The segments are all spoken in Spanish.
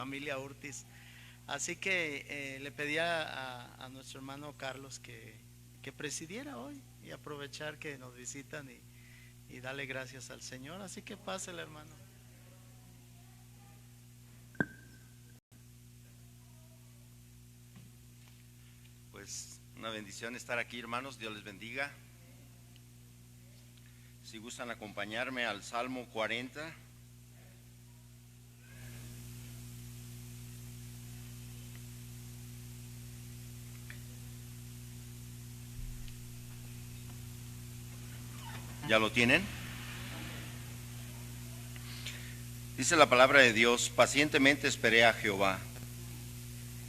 familia Urtis. Así que le pedía a nuestro hermano Carlos que presidiera hoy y aprovechar que nos visitan y darle gracias al Señor. Así que pásale, hermano. Pues una bendición estar aquí, hermanos. Dios les bendiga. Si gustan acompañarme al Salmo 40. ¿Ya lo tienen? Dice la palabra de Dios: pacientemente esperé a Jehová,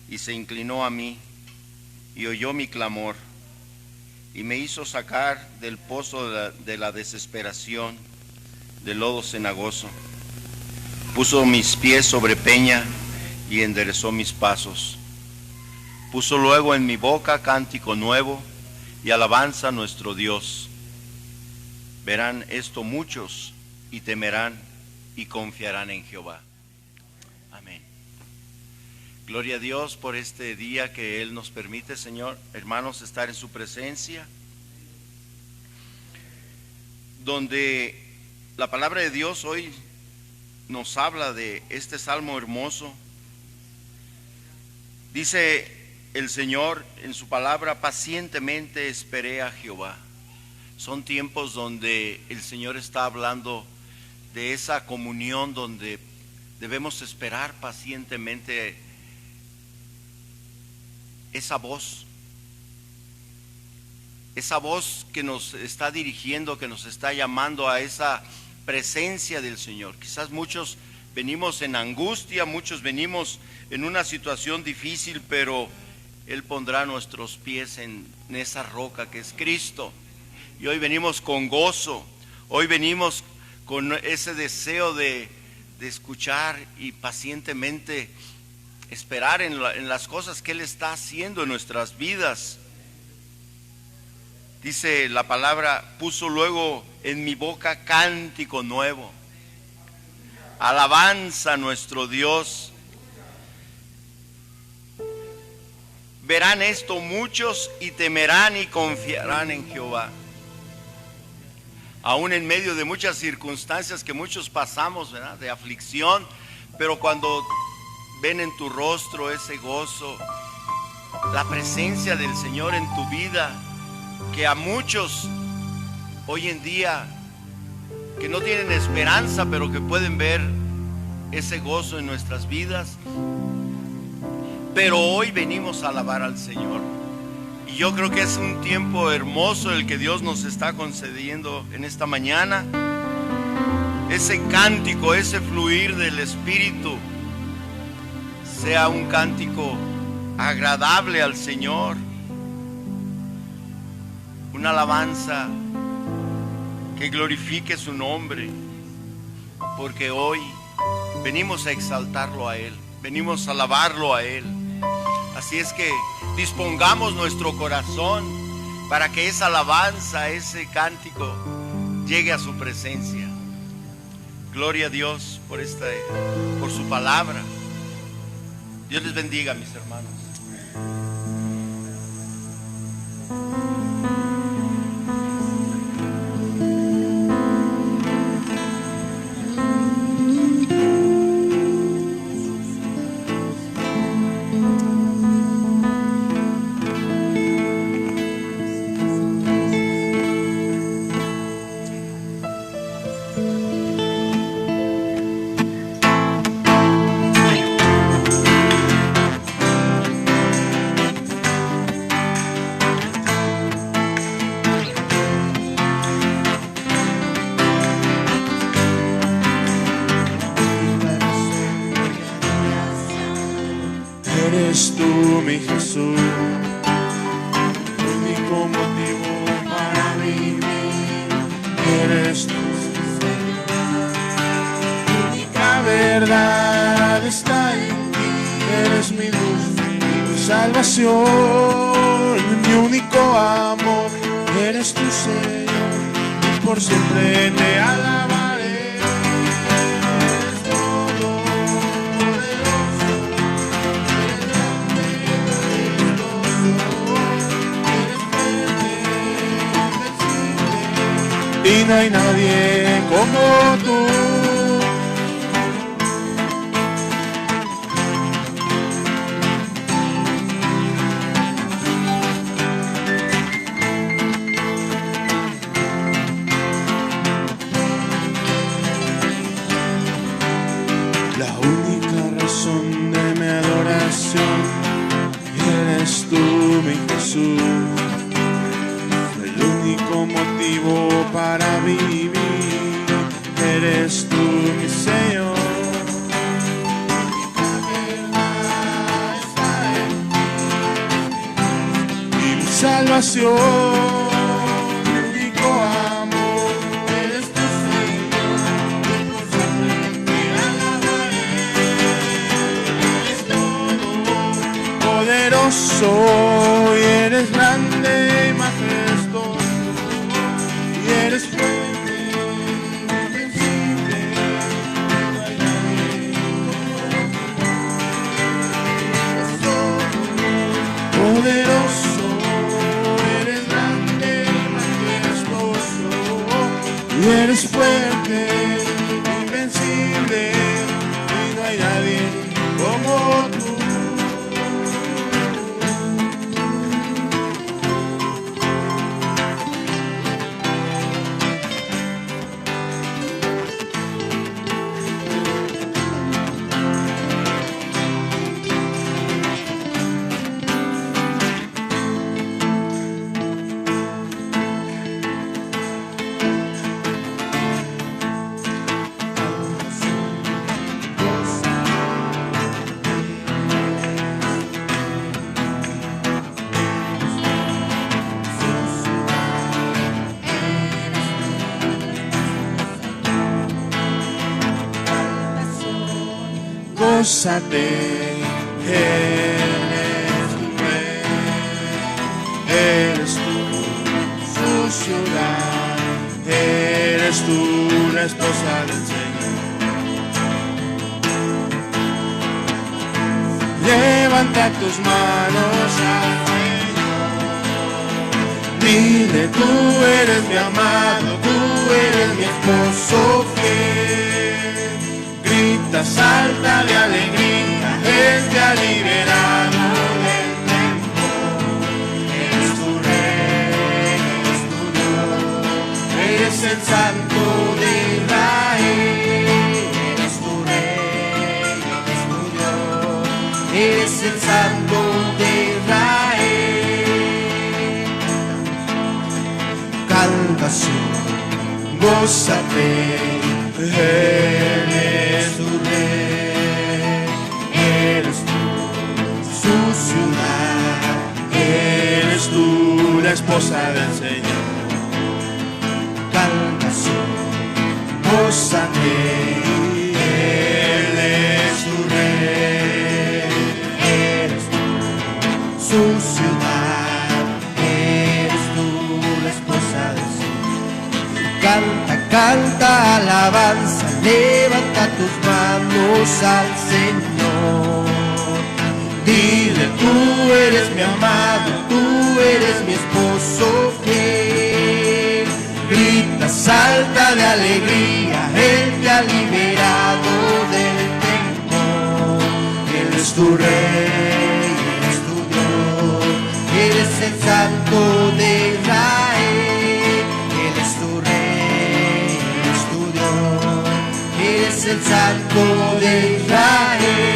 y se inclinó a mí, y oyó mi clamor, y me hizo sacar del pozo de la desesperación, del lodo cenagoso. Puso mis pies sobre peña, y enderezó mis pasos. Puso luego en mi boca cántico nuevo, y alabanza a nuestro Dios. Verán esto muchos, y temerán, y confiarán en Jehová. Amén. Gloria a Dios por este día que Él nos permite, Señor, hermanos, estar en su presencia, donde la palabra de Dios hoy nos habla de este salmo hermoso. Dice el Señor en su palabra: pacientemente esperé a Jehová. Son tiempos donde el Señor está hablando de esa comunión donde debemos esperar pacientemente esa voz que nos está dirigiendo, que nos está llamando a esa presencia del Señor. Quizás muchos venimos en angustia, muchos venimos en una situación difícil, pero Él pondrá nuestros pies en esa roca que es Cristo. Y hoy venimos con gozo, hoy venimos con ese deseo de escuchar y pacientemente esperar en las cosas que Él está haciendo en nuestras vidas. Dice la palabra: puso luego en mi boca cántico nuevo, alabanza a nuestro Dios. Verán esto muchos, y temerán y confiarán en Jehová. Aún en medio de muchas circunstancias que muchos pasamos, ¿verdad?, de aflicción, pero cuando ven en tu rostro ese gozo, la presencia del Señor en tu vida, que a muchos hoy en día que no tienen esperanza, pero que pueden ver ese gozo en nuestras vidas. Pero hoy venimos a alabar al Señor. Y yo creo que es un tiempo hermoso el que Dios nos está concediendo en esta mañana. Ese cántico, ese fluir del Espíritu, sea un cántico agradable al Señor. Una alabanza que glorifique su nombre. Porque hoy venimos a exaltarlo a Él, venimos a alabarlo a Él. Así es que dispongamos nuestro corazón para que esa alabanza, ese cántico llegue a su presencia. Gloria a Dios por su palabra. Dios les bendiga, mis hermanos. Eres tú, mi Jesús, único motivo para vivir. Eres tú, única verdad está en ti. Eres mi luz, mi salvación, mi único amor. Eres tu Señor, y por siempre te alabaré. Eres todopoderoso, no hay nadie como tú. La única razón de mi adoración eres tú, mi Jesús. El único motivo para vivir eres tú, mi Señor. Y mi salvación. Y eres grande y majestuoso, y eres fuerte, invencible, no hay nadie como tú. Poderoso, eres grande y majestuoso, y eres fuerte, invencible, y no hay nadie como tú. Gózate, eres tu rey, eres tú su ciudad, eres tú la esposa del Señor. Levanta tus manos al Señor, dile tú eres mi amado, tú eres mi esposo fiel. Grita, salta de alegría, Él te ha liberado del temor. Eres tu rey, eres tu Dios, eres el santo de Israel. Eres tu rey, eres tu Dios, eres el santo de Israel. Canta, Sion, gózate. Eres tu rey, eres tú su ciudad, eres tú la esposa del Señor. Canta, gózate, Él es tu rey, eres tú su ciudad, eres tú la esposa del Señor. Canta, canta alabanza, levanta tus manos al Señor. Dile, tú eres mi amado, tú eres mi esposo fiel. Grita, salta de alegría, Él te ha liberado del temor. Él es tu rey, eres tu Dios, eres el santo de Israel. Es el santo de Israel.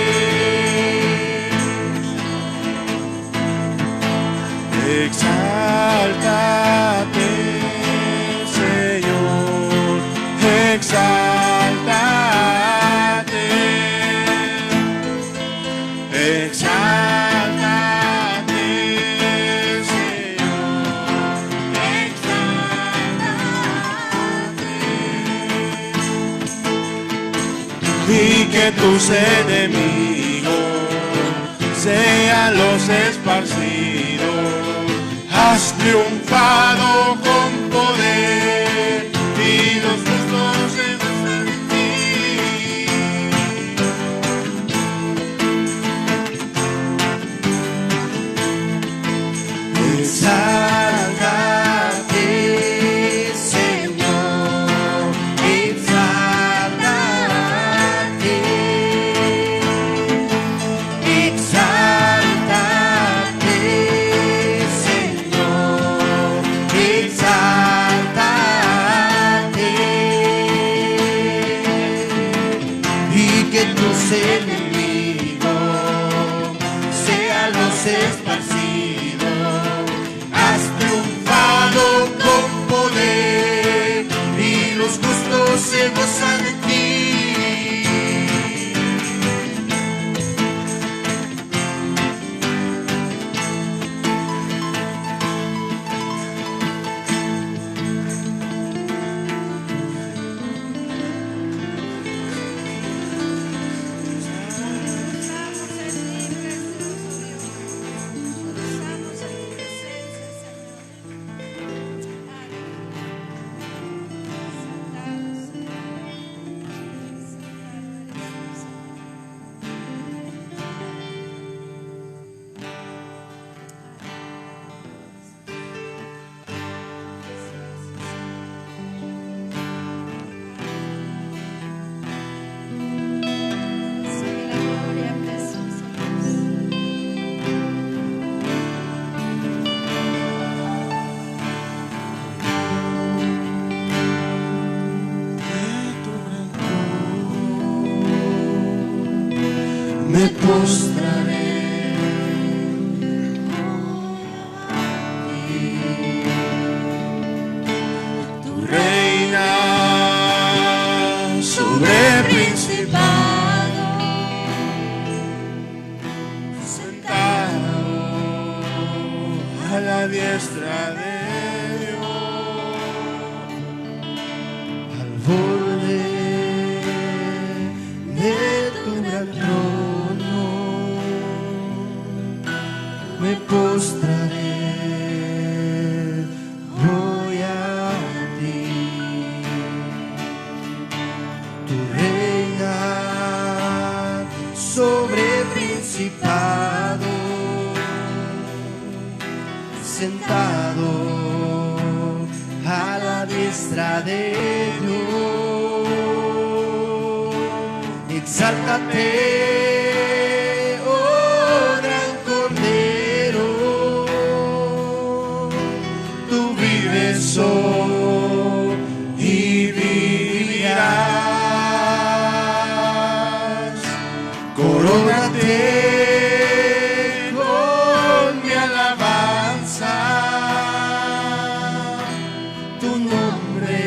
Exáltate, Señor, exáltate, exáltate, Señor, exáltate. Y que tus enemigos sean los esparcidos. Has triunfado con poder y los justos en ti. Exáltate, Señor, enemigos sean los esparcidos. Has triunfado con poder y los justos se gozan de ti. Me postraré tu reina sobre principado, sentado a la diestra de Dios, al borde de tu gran trono. Me postraré hoy a ti, tu reina sobre principado, sentado a la diestra de Dios. Exáltate, y vivirás. Corónate con mi alabanza, tu nombre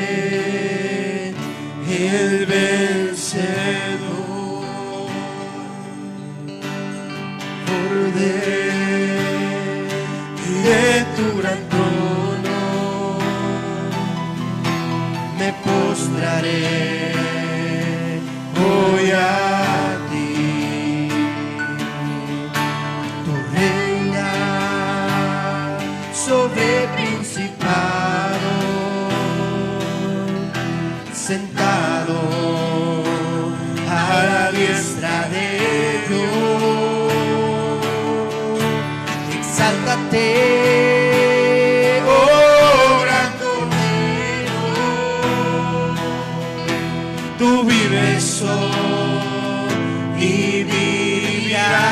el vencedor. Poder de tu gran trono me postraré hoy a ti, tu reina sobre principado, sentado a la diestra de Dios. Exáltate, tú vives hoy y vivirás.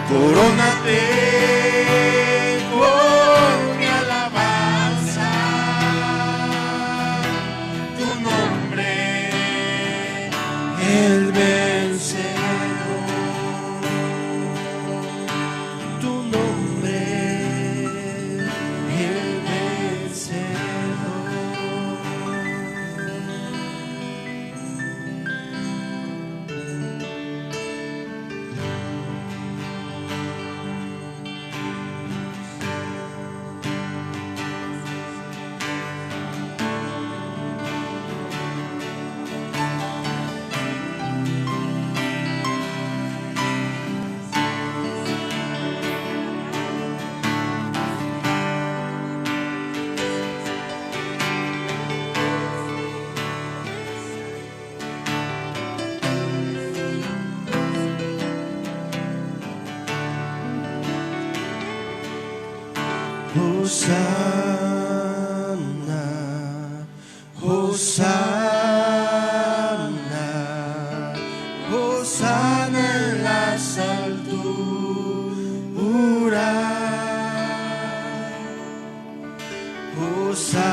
Corónate con mi alabanza, tu nombre el vencedor, tu nombre el vencedor. Hosanna, Hosanna, Hosanna en las alturas. Hosanna,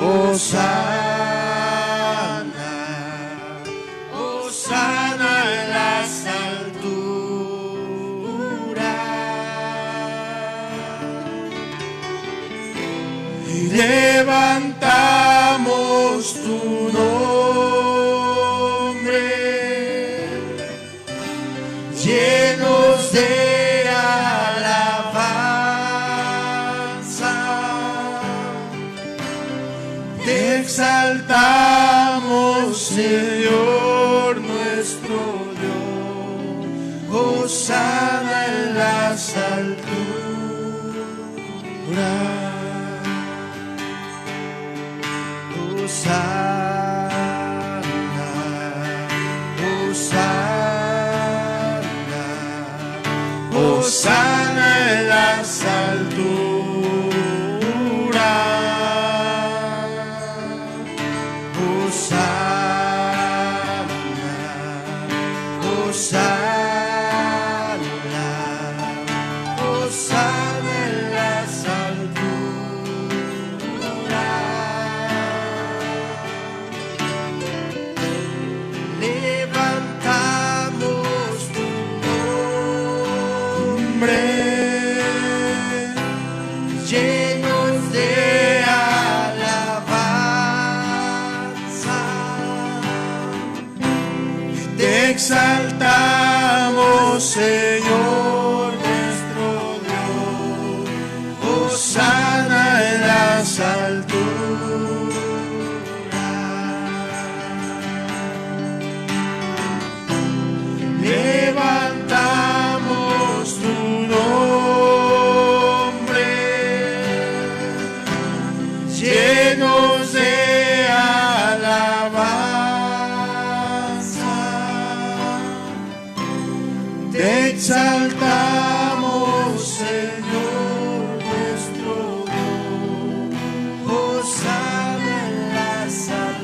Hosanna. exaltamos tu nombre, llenos de alabanza. Te exaltamos, Señor nuestro Dios, hosana en las alturas. Hosana, Hosana, Hosana en las alturas. Hosana, Hosana, Hosana en las alturas. Levantamos tu nombre, llenos de alabanza. Te exaltamos, Señor nuestro Dios, hosana en las alturas. Levantamos tu nombre, llenos de alabanza. Te exaltamos, Señor nuestro Dios, hosana en las alturas.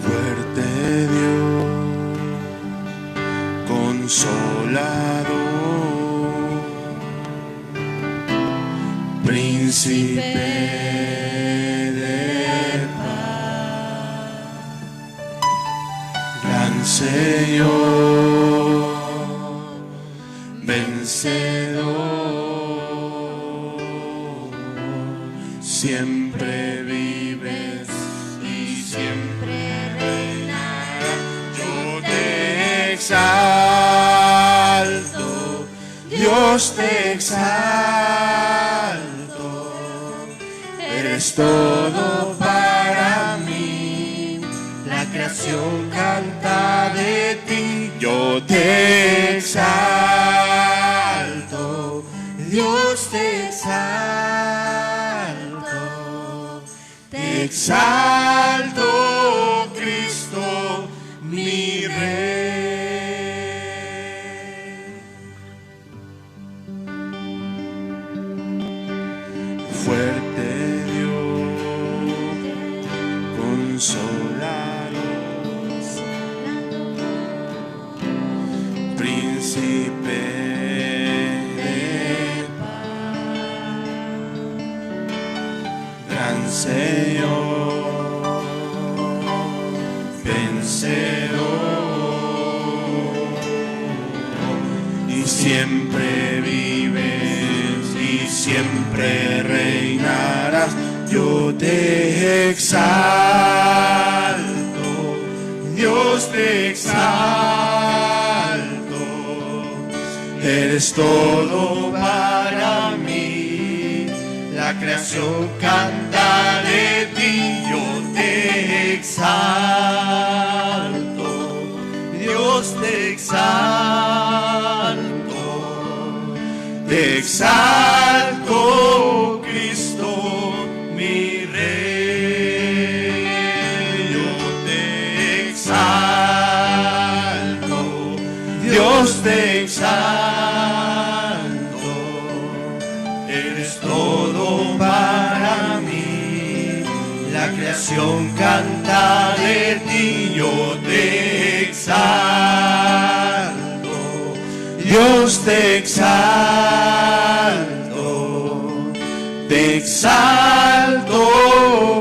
Fuerte Dios, consolador, príncipe de paz, gran Señor, vencedor, siempre vives y siempre reinarás. Yo te exalto, Dios te exalto, eres todo para mí, la creación canta de ti. Yo te exalto, Dios te exalto, te exalto, Cristo, mi Rey. Fuerte Dios, consolador, príncipe de paz, gran Señor, vencedor, y siempre vives y siempre reinarás. Yo te exalto, Dios te exalto, eres todo para mí, la creación canta de ti. exalto, Cristo, mi Rey. Yo te exalto, Dios te exalto. Eres todo para mí, la creación canta de ti. Yo te exalto, Dios te exalto,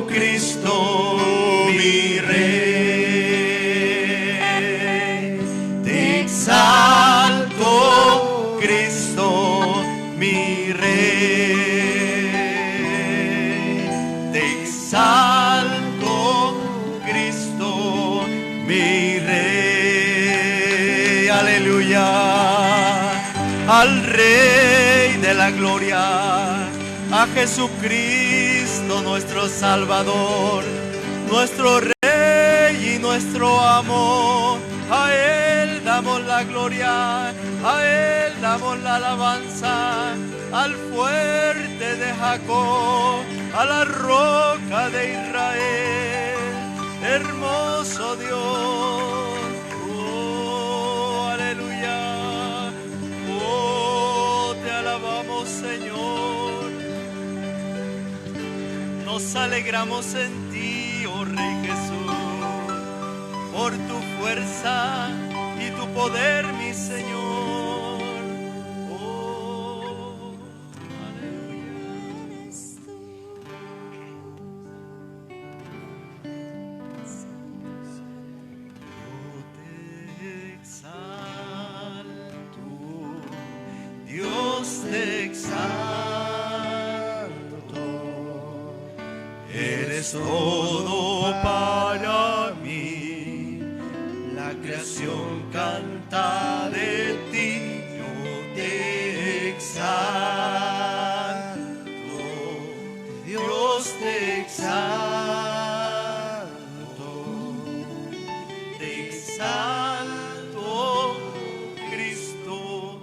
Cristo, mi Rey. Te exalto, Cristo, mi Rey. Te exalto, Cristo, mi Rey. Aleluya. Al Rey de la gloria, a Jesucristo nuestro Salvador, nuestro Rey y nuestro amor. A Él damos la gloria, a Él damos la alabanza, al fuerte de Jacob, a la roca de Israel, hermoso Dios. Señor, nos alegramos en ti, oh Rey Jesús, por tu fuerza y tu poder, mi Señor. Oh, aleluya. Yo te exalto, Dios te exalto, eres todo para mí, la creación canta de ti. Yo te exalto, Dios te exalto, te exalto, Cristo,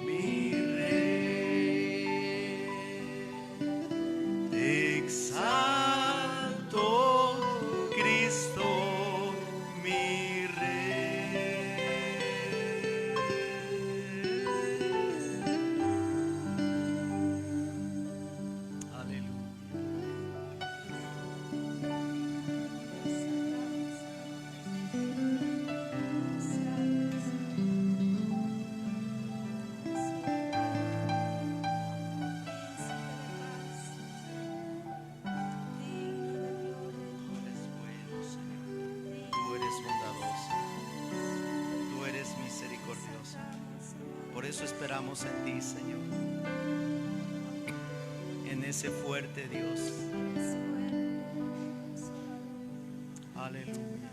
mi Rey. Te exalto, Cristo, mi Rey. Aleluya. Tú eres bondadoso, tú eres misericordioso. Por eso esperamos en ti, Señor, en ese fuerte Dios. Aleluya,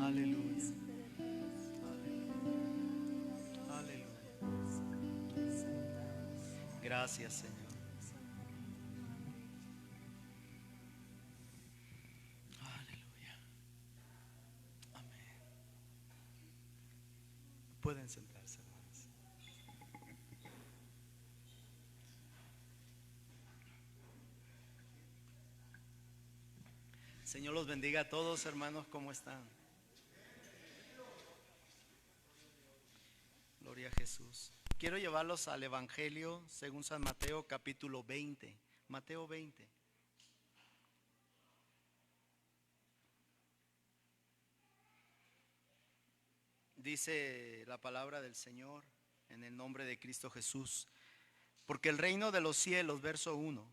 aleluya, aleluya. Gracias, Señor. Pueden sentarse, hermanos. Señor los bendiga a todos, hermanos, ¿cómo están? Gloria a Jesús. Quiero llevarlos al Evangelio según San Mateo, capítulo 20. Mateo 20. Dice la palabra del Señor en el nombre de Cristo Jesús. Porque el reino de los cielos, verso 1,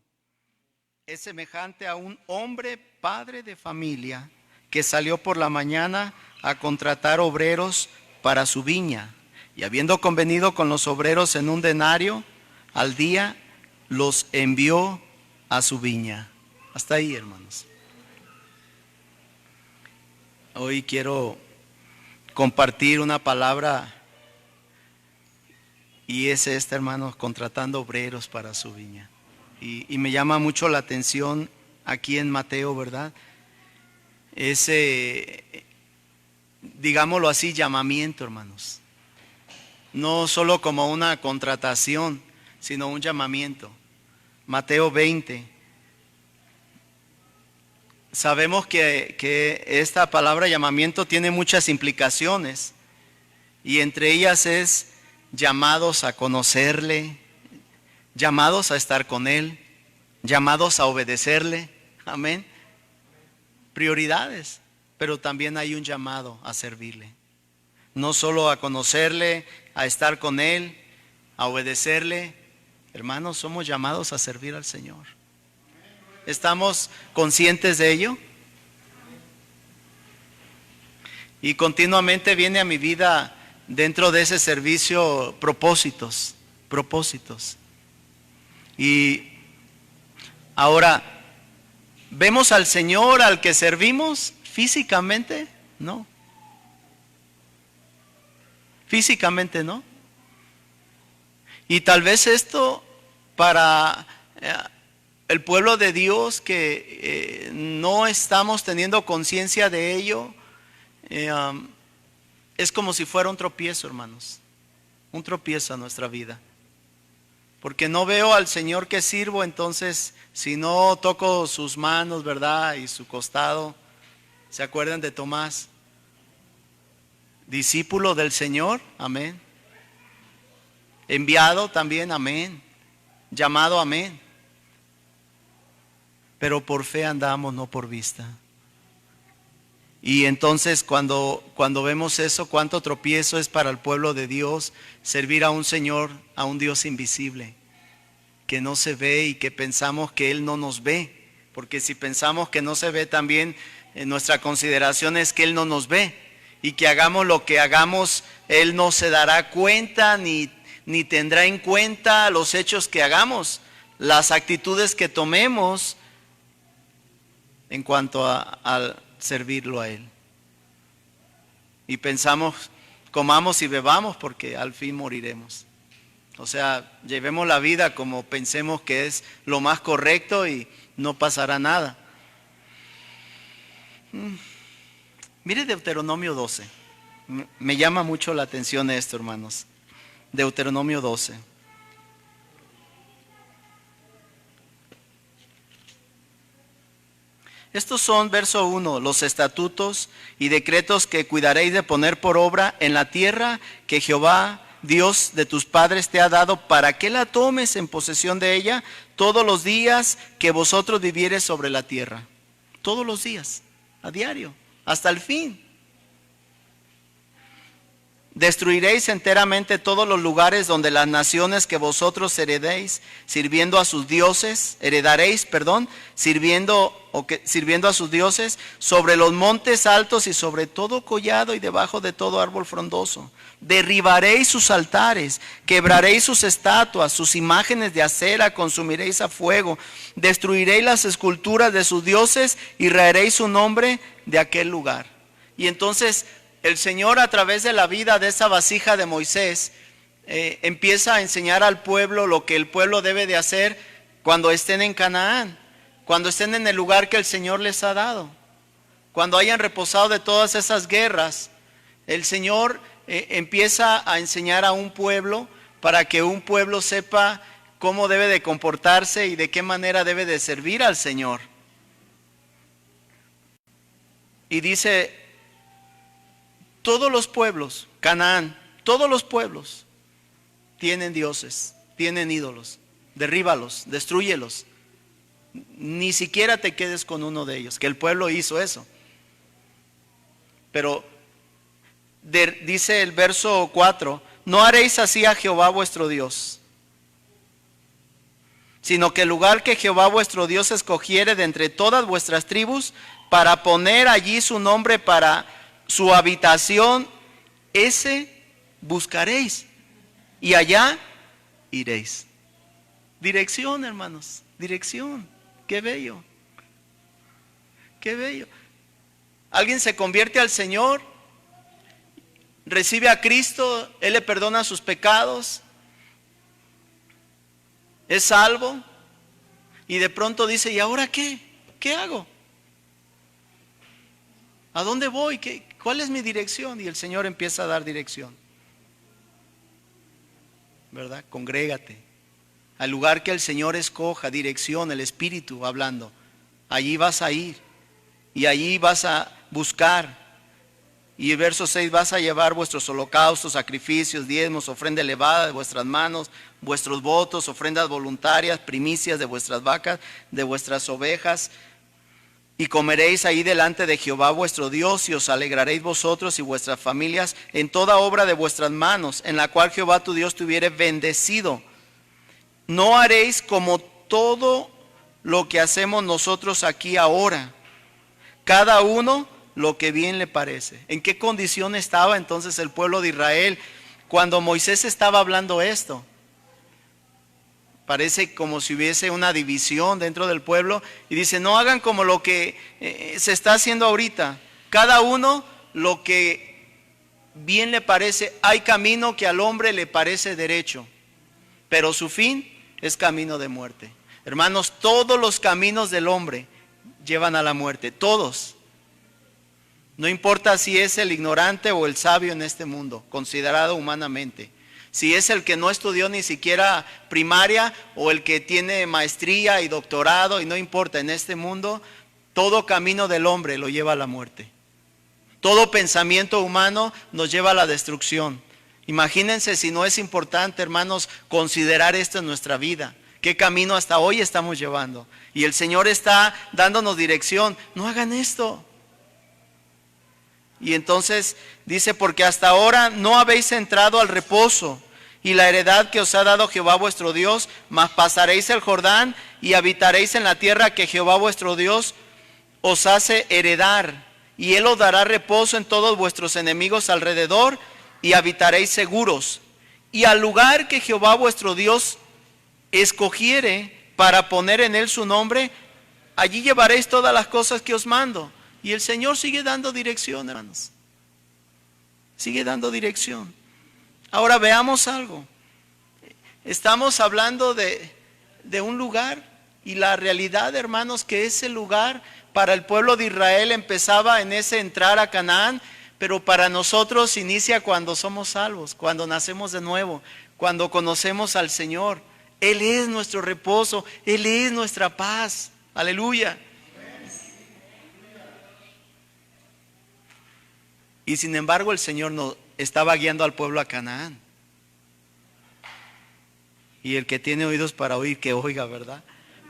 es semejante a un hombre padre de familia que salió por la mañana a contratar obreros para su viña, y habiendo convenido con los obreros en un denario al día, los envió a su viña. Hasta ahí, hermanos. Hoy quiero compartir una palabra, y es esta, hermanos, contratando obreros para su viña. Y me llama mucho la atención aquí en Mateo, ¿verdad? Ese, digámoslo así, llamamiento, hermanos. No solo como una contratación, sino un llamamiento. Mateo 20. Sabemos que esta palabra llamamiento tiene muchas implicaciones, y entre ellas es llamados a conocerle, llamados a estar con Él, llamados a obedecerle. Amén. Prioridades, pero también hay un llamado a servirle. No solo a conocerle, a estar con Él, a obedecerle. Hermanos, somos llamados a servir al Señor. ¿Estamos conscientes de ello? Y continuamente viene a mi vida, dentro de ese servicio, propósitos. Y ahora, ¿vemos al Señor al que servimos físicamente? No. Físicamente no. Y tal vez esto para el pueblo de Dios que no estamos teniendo conciencia de ello, es como si fuera un tropiezo, hermanos. Un tropiezo a nuestra vida. Porque no veo al Señor que sirvo, entonces si no toco sus manos, ¿verdad? Y su costado. ¿Se acuerdan de Tomás? Discípulo del Señor, amén. Enviado también, amén. Llamado, amén. Pero por fe andamos, no por vista. Y entonces cuando vemos eso, cuánto tropiezo es para el pueblo de Dios servir a un Señor, a un Dios invisible, que no se ve y que pensamos que Él no nos ve. Porque si pensamos que no se ve, también nuestra consideración es que Él no nos ve. Y que hagamos lo que hagamos, Él no se dará cuenta ni tendrá en cuenta los hechos que hagamos, las actitudes que tomemos en cuanto a servirlo a Él. Y pensamos, comamos y bebamos porque al fin moriremos. O sea, llevemos la vida como pensemos que es lo más correcto y no pasará nada. Mire Deuteronomio 12. Me llama mucho la atención esto, hermanos. Deuteronomio 12. Estos son, verso 1, los estatutos y decretos que cuidaréis de poner por obra en la tierra que Jehová, Dios de tus padres, te ha dado, para que la tomes en posesión de ella todos los días que vosotros viviereis sobre la tierra. Todos los días, a diario, hasta el fin. Destruiréis enteramente todos los lugares donde las naciones que vosotros heredaréis sirviendo a sus dioses, sirviendo a sus dioses, sobre los montes altos y sobre todo collado y debajo de todo árbol frondoso. Derribaréis sus altares, quebraréis sus estatuas, sus imágenes de acera consumiréis a fuego, destruiréis las esculturas de sus dioses y raeréis su nombre de aquel lugar. Y entonces el Señor, a través de la vida de esa vasija de Moisés, empieza a enseñar al pueblo lo que el pueblo debe de hacer cuando estén en Canaán, cuando estén en el lugar que el Señor les ha dado, cuando hayan reposado de todas esas guerras. El Señor empieza a enseñar a un pueblo para que un pueblo sepa cómo debe de comportarse y de qué manera debe de servir al Señor. Y dice: todos los pueblos, Canaán, todos los pueblos tienen dioses, tienen ídolos. Derríbalos, destrúyelos. Ni siquiera te quedes con uno de ellos, que el pueblo hizo eso. Pero dice el verso 4, no haréis así a Jehová vuestro Dios, sino que el lugar que Jehová vuestro Dios escogiere de entre todas vuestras tribus, para poner allí su nombre para su habitación, ese buscaréis y allá iréis. Dirección, hermanos, dirección. Qué bello, qué bello. Alguien se convierte al Señor, recibe a Cristo, Él le perdona sus pecados, es salvo, y de pronto dice: ¿y ahora qué? ¿Qué hago? ¿A dónde voy? ¿Cuál es mi dirección? Y el Señor empieza a dar dirección, ¿verdad? Congrégate, al lugar que el Señor escoja, dirección, el Espíritu hablando. Allí vas a ir y allí vas a buscar. Y el verso 6, vas a llevar vuestros holocaustos, sacrificios, diezmos, ofrenda elevada de vuestras manos, vuestros votos, ofrendas voluntarias, primicias de vuestras vacas, de vuestras ovejas. Y comeréis ahí delante de Jehová vuestro Dios, y os alegraréis vosotros y vuestras familias en toda obra de vuestras manos, en la cual Jehová tu Dios te hubiere bendecido. No haréis como todo lo que hacemos nosotros aquí ahora, cada uno lo que bien le parece. ¿En qué condición estaba entonces el pueblo de Israel cuando Moisés estaba hablando esto? Parece como si hubiese una división dentro del pueblo y dice, no hagan como lo que se está haciendo ahorita, cada uno lo que bien le parece. Hay camino que al hombre le parece derecho, pero su fin es camino de muerte. Hermanos, todos los caminos del hombre llevan a la muerte, todos. No importa si es el ignorante o el sabio en este mundo, considerado humanamente. Si es el que no estudió ni siquiera primaria o el que tiene maestría y doctorado, y no importa, en este mundo, todo camino del hombre lo lleva a la muerte. Todo pensamiento humano nos lleva a la destrucción. Imagínense si no es importante, hermanos, considerar esto en nuestra vida. ¿Qué camino hasta hoy estamos llevando? Y el Señor está dándonos dirección. No hagan esto. Y entonces dice, porque hasta ahora no habéis entrado al reposo y la heredad que os ha dado Jehová vuestro Dios, mas pasaréis el Jordán y habitaréis en la tierra que Jehová vuestro Dios os hace heredar. Y Él os dará reposo en todos vuestros enemigos alrededor y habitaréis seguros. Y al lugar que Jehová vuestro Dios escogiere para poner en él su nombre, allí llevaréis todas las cosas que os mando. Y el Señor sigue dando dirección, hermanos. Sigue dando dirección. Ahora veamos algo. Estamos hablando de un lugar, y la realidad, hermanos, que ese lugar para el pueblo de Israel empezaba en ese entrar a Canaán, pero para nosotros inicia cuando somos salvos, cuando nacemos de nuevo, cuando conocemos al Señor. Él es nuestro reposo, Él es nuestra paz. Aleluya. Y sin embargo el Señor no estaba guiando al pueblo a Canaán. Y el que tiene oídos para oír, que oiga, ¿verdad?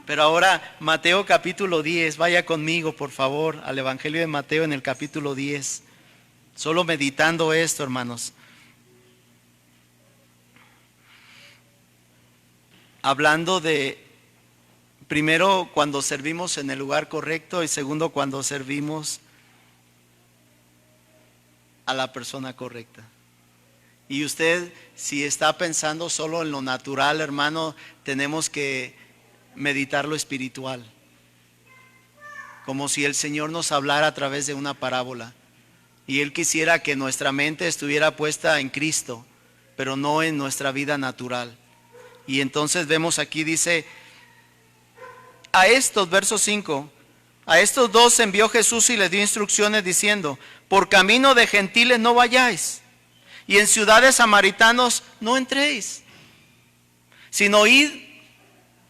Pero ahora Mateo capítulo 10, vaya conmigo por favor al Evangelio de Mateo en el capítulo 10. Solo meditando esto, hermanos. Hablando de, primero, cuando servimos en el lugar correcto, y segundo, cuando servimos a la persona correcta. Y usted, si está pensando solo en lo natural, hermano, tenemos que meditar lo espiritual. Como si el Señor nos hablara a través de una parábola. Y Él quisiera que nuestra mente estuviera puesta en Cristo, pero no en nuestra vida natural. Y entonces vemos aquí, dice, a estos, verso 5, a estos dos envió Jesús y les dio instrucciones diciendo, por camino de gentiles no vayáis, y en ciudades samaritanos no entréis, sino id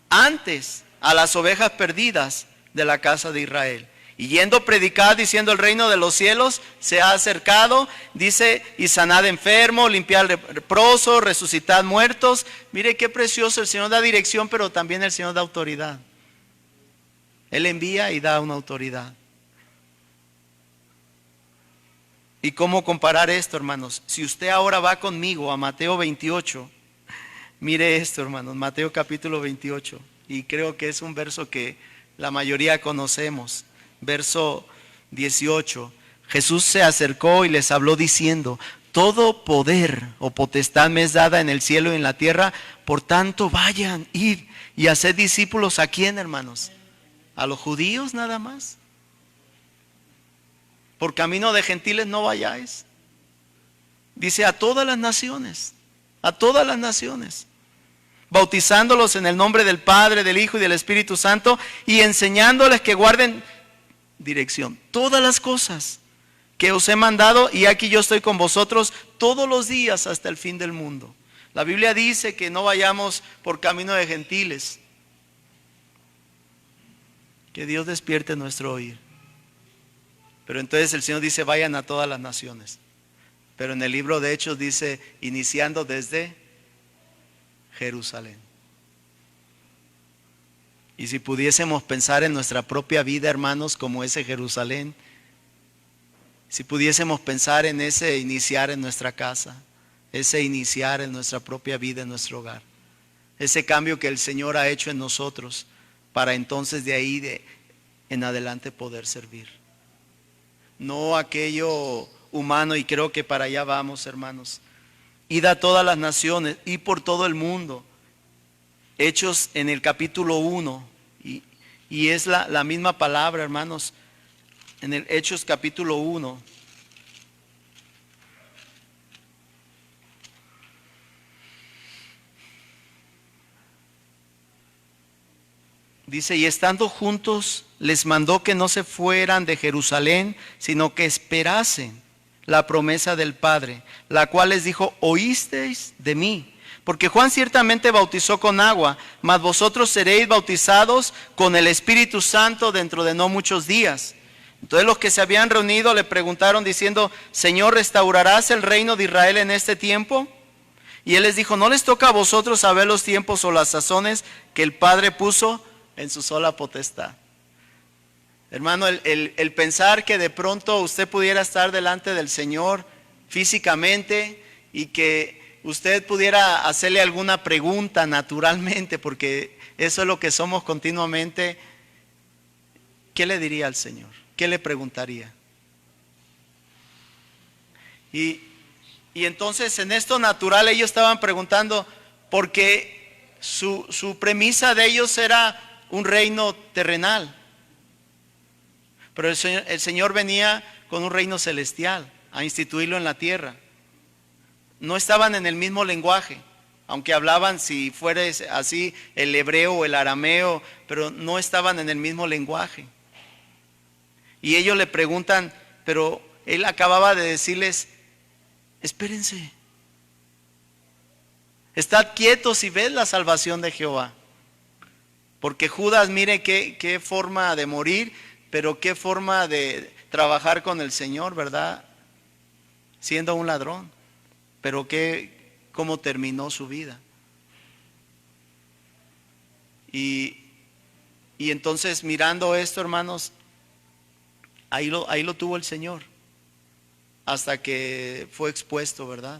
antes a las ovejas perdidas de la casa de Israel. Y yendo predicad diciendo, el reino de los cielos se ha acercado, dice, y sanad enfermos, limpiad leprosos, resucitad muertos. Mire qué precioso, el Señor da dirección, pero también el Señor da autoridad. Él envía y da una autoridad. ¿Y cómo comparar esto, hermanos? Si usted ahora va conmigo a Mateo 28, mire esto, hermanos, Mateo capítulo 28, y creo que es un verso que la mayoría conocemos. Verso 18, Jesús se acercó y les habló diciendo, todo poder o potestad me es dada en el cielo y en la tierra, por tanto vayan, id y haced discípulos. ¿A quién, hermanos? ¿A los judíos nada más? Por camino de gentiles no vayáis. Dice a todas las naciones, bautizándolos en el nombre del Padre, del Hijo y del Espíritu Santo, y enseñándoles que guarden dirección, todas las cosas que os he mandado, y aquí yo estoy con vosotros todos los días hasta el fin del mundo. La Biblia dice que no vayamos por camino de gentiles. Que Dios despierte nuestro oír. Pero entonces el Señor dice, vayan a todas las naciones. Pero en el libro de Hechos dice, iniciando desde Jerusalén. Y si pudiésemos pensar en nuestra propia vida, hermanos, como ese Jerusalén, si pudiésemos pensar en ese iniciar en nuestra casa, ese iniciar en nuestra propia vida, en nuestro hogar, ese cambio que el Señor ha hecho en nosotros, para entonces de ahí en adelante poder servir. No aquello humano, y creo que para allá vamos, hermanos. Id a todas las naciones, y por todo el mundo. Hechos en el capítulo 1, y es la misma palabra, hermanos, en el Hechos capítulo 1. Dice, y estando juntos, les mandó que no se fueran de Jerusalén, sino que esperasen la promesa del Padre, la cual les dijo, oísteis de mí. Porque Juan ciertamente bautizó con agua, mas vosotros seréis bautizados con el Espíritu Santo dentro de no muchos días. Entonces los que se habían reunido le preguntaron diciendo, Señor, ¿restaurarás el reino de Israel en este tiempo? Y él les dijo, no les toca a vosotros saber los tiempos o las sazones que el Padre puso en su sola potestad. Hermano, el pensar que de pronto usted pudiera estar delante del Señor físicamente y que usted pudiera hacerle alguna pregunta naturalmente, porque eso es lo que somos continuamente, ¿qué le diría al Señor? ¿Qué le preguntaría? Y entonces en esto natural ellos estaban preguntando, porque su premisa de ellos era un reino terrenal. Pero el Señor venía con un reino celestial a instituirlo en la tierra. No estaban en el mismo lenguaje, aunque hablaban, si fuera así, el hebreo o el arameo, pero no estaban en el mismo lenguaje. Y ellos le preguntan, pero él acababa de decirles, espérense, estad quietos y ved la salvación de Jehová. Porque Judas, mire qué forma de morir, pero qué forma de trabajar con el Señor, ¿verdad? Siendo un ladrón, pero cómo terminó su vida. Y entonces mirando esto, hermanos, ahí lo tuvo el Señor, hasta que fue expuesto, ¿verdad?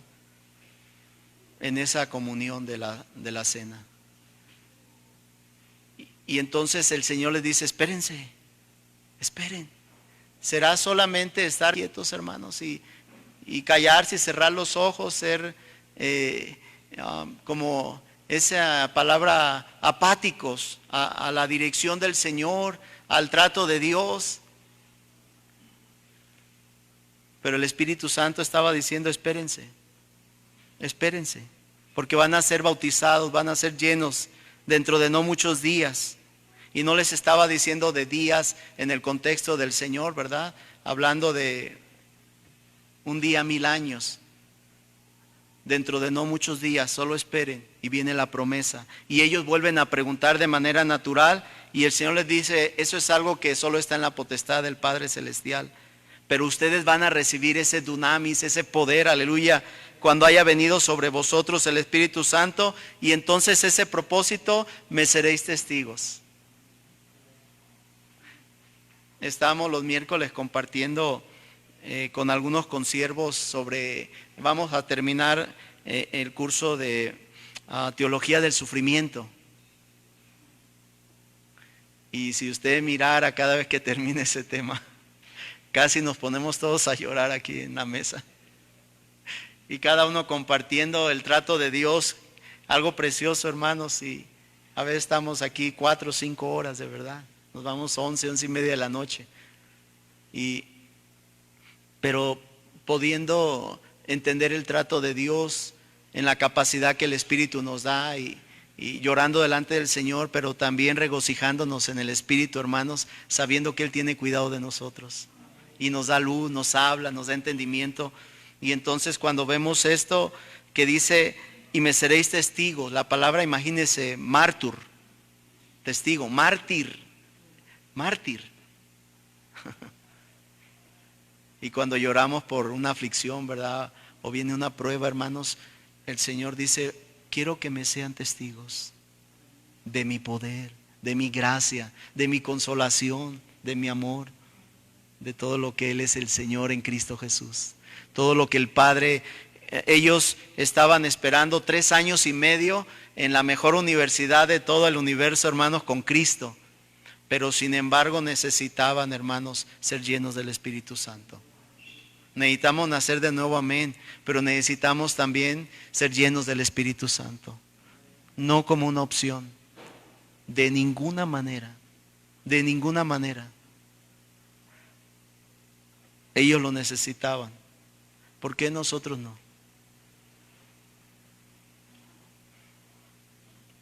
En esa comunión de la cena. Y entonces el Señor les dice, espérense, esperen. Será solamente estar quietos, hermanos, y callarse y cerrar los ojos, ser como esa palabra, apáticos a la dirección del Señor, al trato de Dios. Pero el Espíritu Santo estaba diciendo, espérense, espérense, porque van a ser bautizados, van a ser llenos dentro de no muchos días. Y no les estaba diciendo de días en el contexto del Señor, ¿verdad? Hablando de un día, 1000 años. Dentro de no muchos días, solo esperen y viene la promesa. Y ellos vuelven a preguntar de manera natural y el Señor les dice, eso es algo que solo está en la potestad del Padre Celestial. Pero ustedes van a recibir ese dunamis, ese poder, aleluya, cuando haya venido sobre vosotros el Espíritu Santo, y entonces ese propósito, me seréis testigos. Estamos los miércoles compartiendo con algunos consiervos sobre, vamos a terminar el curso de teología del sufrimiento. Y si usted mirara cada vez que termine ese tema, casi nos ponemos todos a llorar aquí en la mesa. Y cada uno compartiendo el trato de Dios, algo precioso, hermanos, y a veces estamos aquí 4 o 5 horas, de verdad. Nos vamos 11 y media de la noche. Pero pudiendo entender el trato de Dios en la capacidad que el Espíritu nos da y llorando delante del Señor, pero también regocijándonos en el Espíritu, hermanos, sabiendo que Él tiene cuidado de nosotros. Y nos da luz, nos habla, nos da entendimiento. Y entonces cuando vemos esto que dice y me seréis testigos. La palabra, imagínese, mártir, testigo, mártir. Y cuando lloramos por una aflicción, ¿verdad? O viene una prueba, hermanos, el Señor dice, quiero que me sean testigos de mi poder, de mi gracia, de mi consolación, de mi amor, de todo lo que Él es el Señor en Cristo Jesús. Todo lo que el Padre, ellos estaban esperando 3 años y medio en la mejor universidad de todo el universo, hermanos, con Cristo. Pero sin embargo necesitaban, hermanos, ser llenos del Espíritu Santo. Necesitamos nacer de nuevo, amén, pero necesitamos también ser llenos del Espíritu Santo. No como una opción, de ninguna manera, de ninguna manera. Ellos lo necesitaban, ¿por qué nosotros no?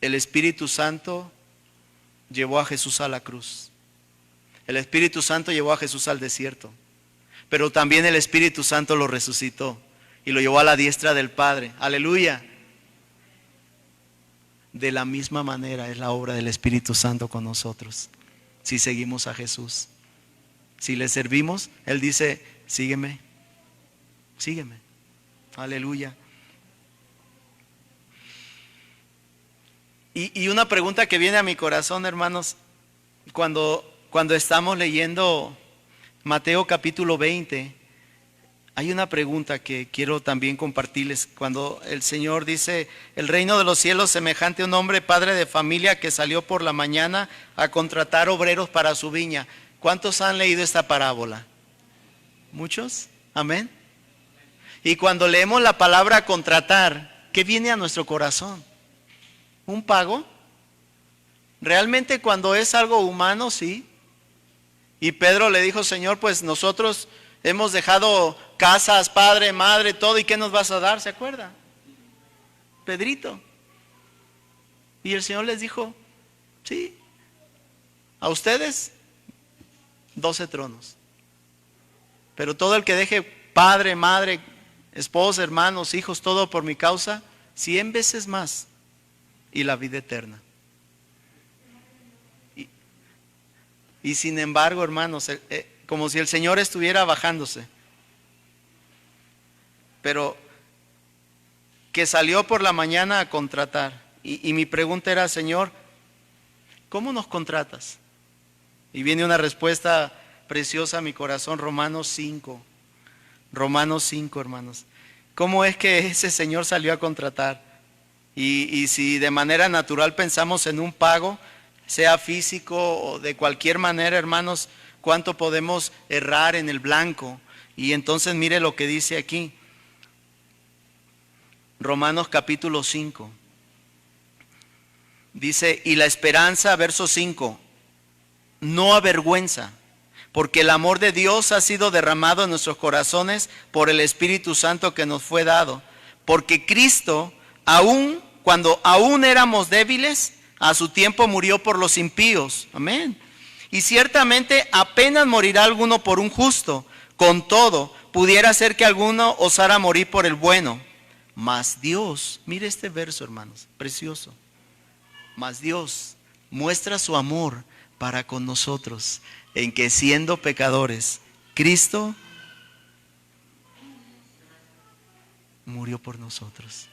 El Espíritu Santo llevó a Jesús a la cruz. El Espíritu Santo llevó a Jesús al desierto. Pero también el Espíritu Santo lo resucitó y lo llevó a la diestra del Padre. Aleluya. De la misma manera es la obra del Espíritu Santo con nosotros. Si seguimos a Jesús, si le servimos, Él dice, sígueme, sígueme. Aleluya. Y una pregunta que viene a mi corazón, hermanos, cuando estamos leyendo Mateo capítulo 20, hay una pregunta que quiero también compartirles. Cuando el Señor dice, el reino de los cielos semejante a un hombre padre de familia que salió por la mañana a contratar obreros para su viña. ¿Cuántos han leído esta parábola? ¿Muchos? Amén. Y cuando leemos la palabra contratar, ¿qué viene a nuestro corazón? ¿Un pago? Realmente cuando es algo humano, sí. Y Pedro le dijo, Señor, pues nosotros hemos dejado casas, padre, madre, todo, ¿y qué nos vas a dar? ¿Se acuerda? Pedrito. Y el Señor les dijo, sí, a ustedes 12 tronos. Pero todo el que deje padre, madre, esposa, hermanos, hijos, todo por mi causa, 100 veces más. Y la vida eterna. Y sin embargo, hermanos, como si el Señor estuviera bajándose. Pero que salió por la mañana a contratar. Y mi pregunta era, Señor, ¿cómo nos contratas? Y viene una respuesta preciosa a mi corazón, Romanos 5. Romanos 5, hermanos. ¿Cómo es que ese Señor salió a contratar? Y si de manera natural pensamos en un pago, sea físico o de cualquier manera, hermanos, cuánto podemos errar en el blanco. Y entonces mire lo que dice aquí. Romanos capítulo 5. Dice, y la esperanza, verso 5, no avergüenza, porque el amor de Dios ha sido derramado en nuestros corazones por el Espíritu Santo que nos fue dado. Porque Cristo, cuando aún éramos débiles, a su tiempo murió por los impíos. Amén. Y ciertamente apenas morirá alguno por un justo. Con todo, pudiera ser que alguno osara morir por el bueno. Mas Dios, mire este verso, hermanos, precioso. Mas Dios muestra su amor para con nosotros, en que siendo pecadores, Cristo murió por nosotros.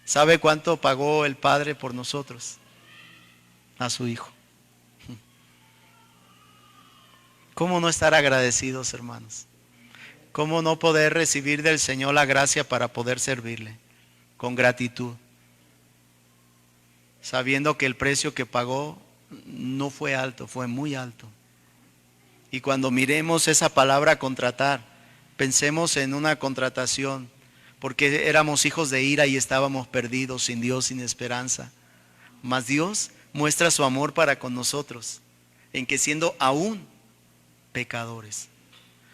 ¿Sabe cuánto pagó el Padre por nosotros? A su Hijo. ¿Cómo no estar agradecidos, hermanos? ¿Cómo no poder recibir del Señor la gracia para poder servirle? Con gratitud. Sabiendo que el precio que pagó no fue alto, fue muy alto. Y cuando miremos esa palabra contratar, pensemos en una contratación, porque éramos hijos de ira y estábamos perdidos, sin Dios, sin esperanza. Mas Dios muestra su amor para con nosotros, en que siendo aún pecadores.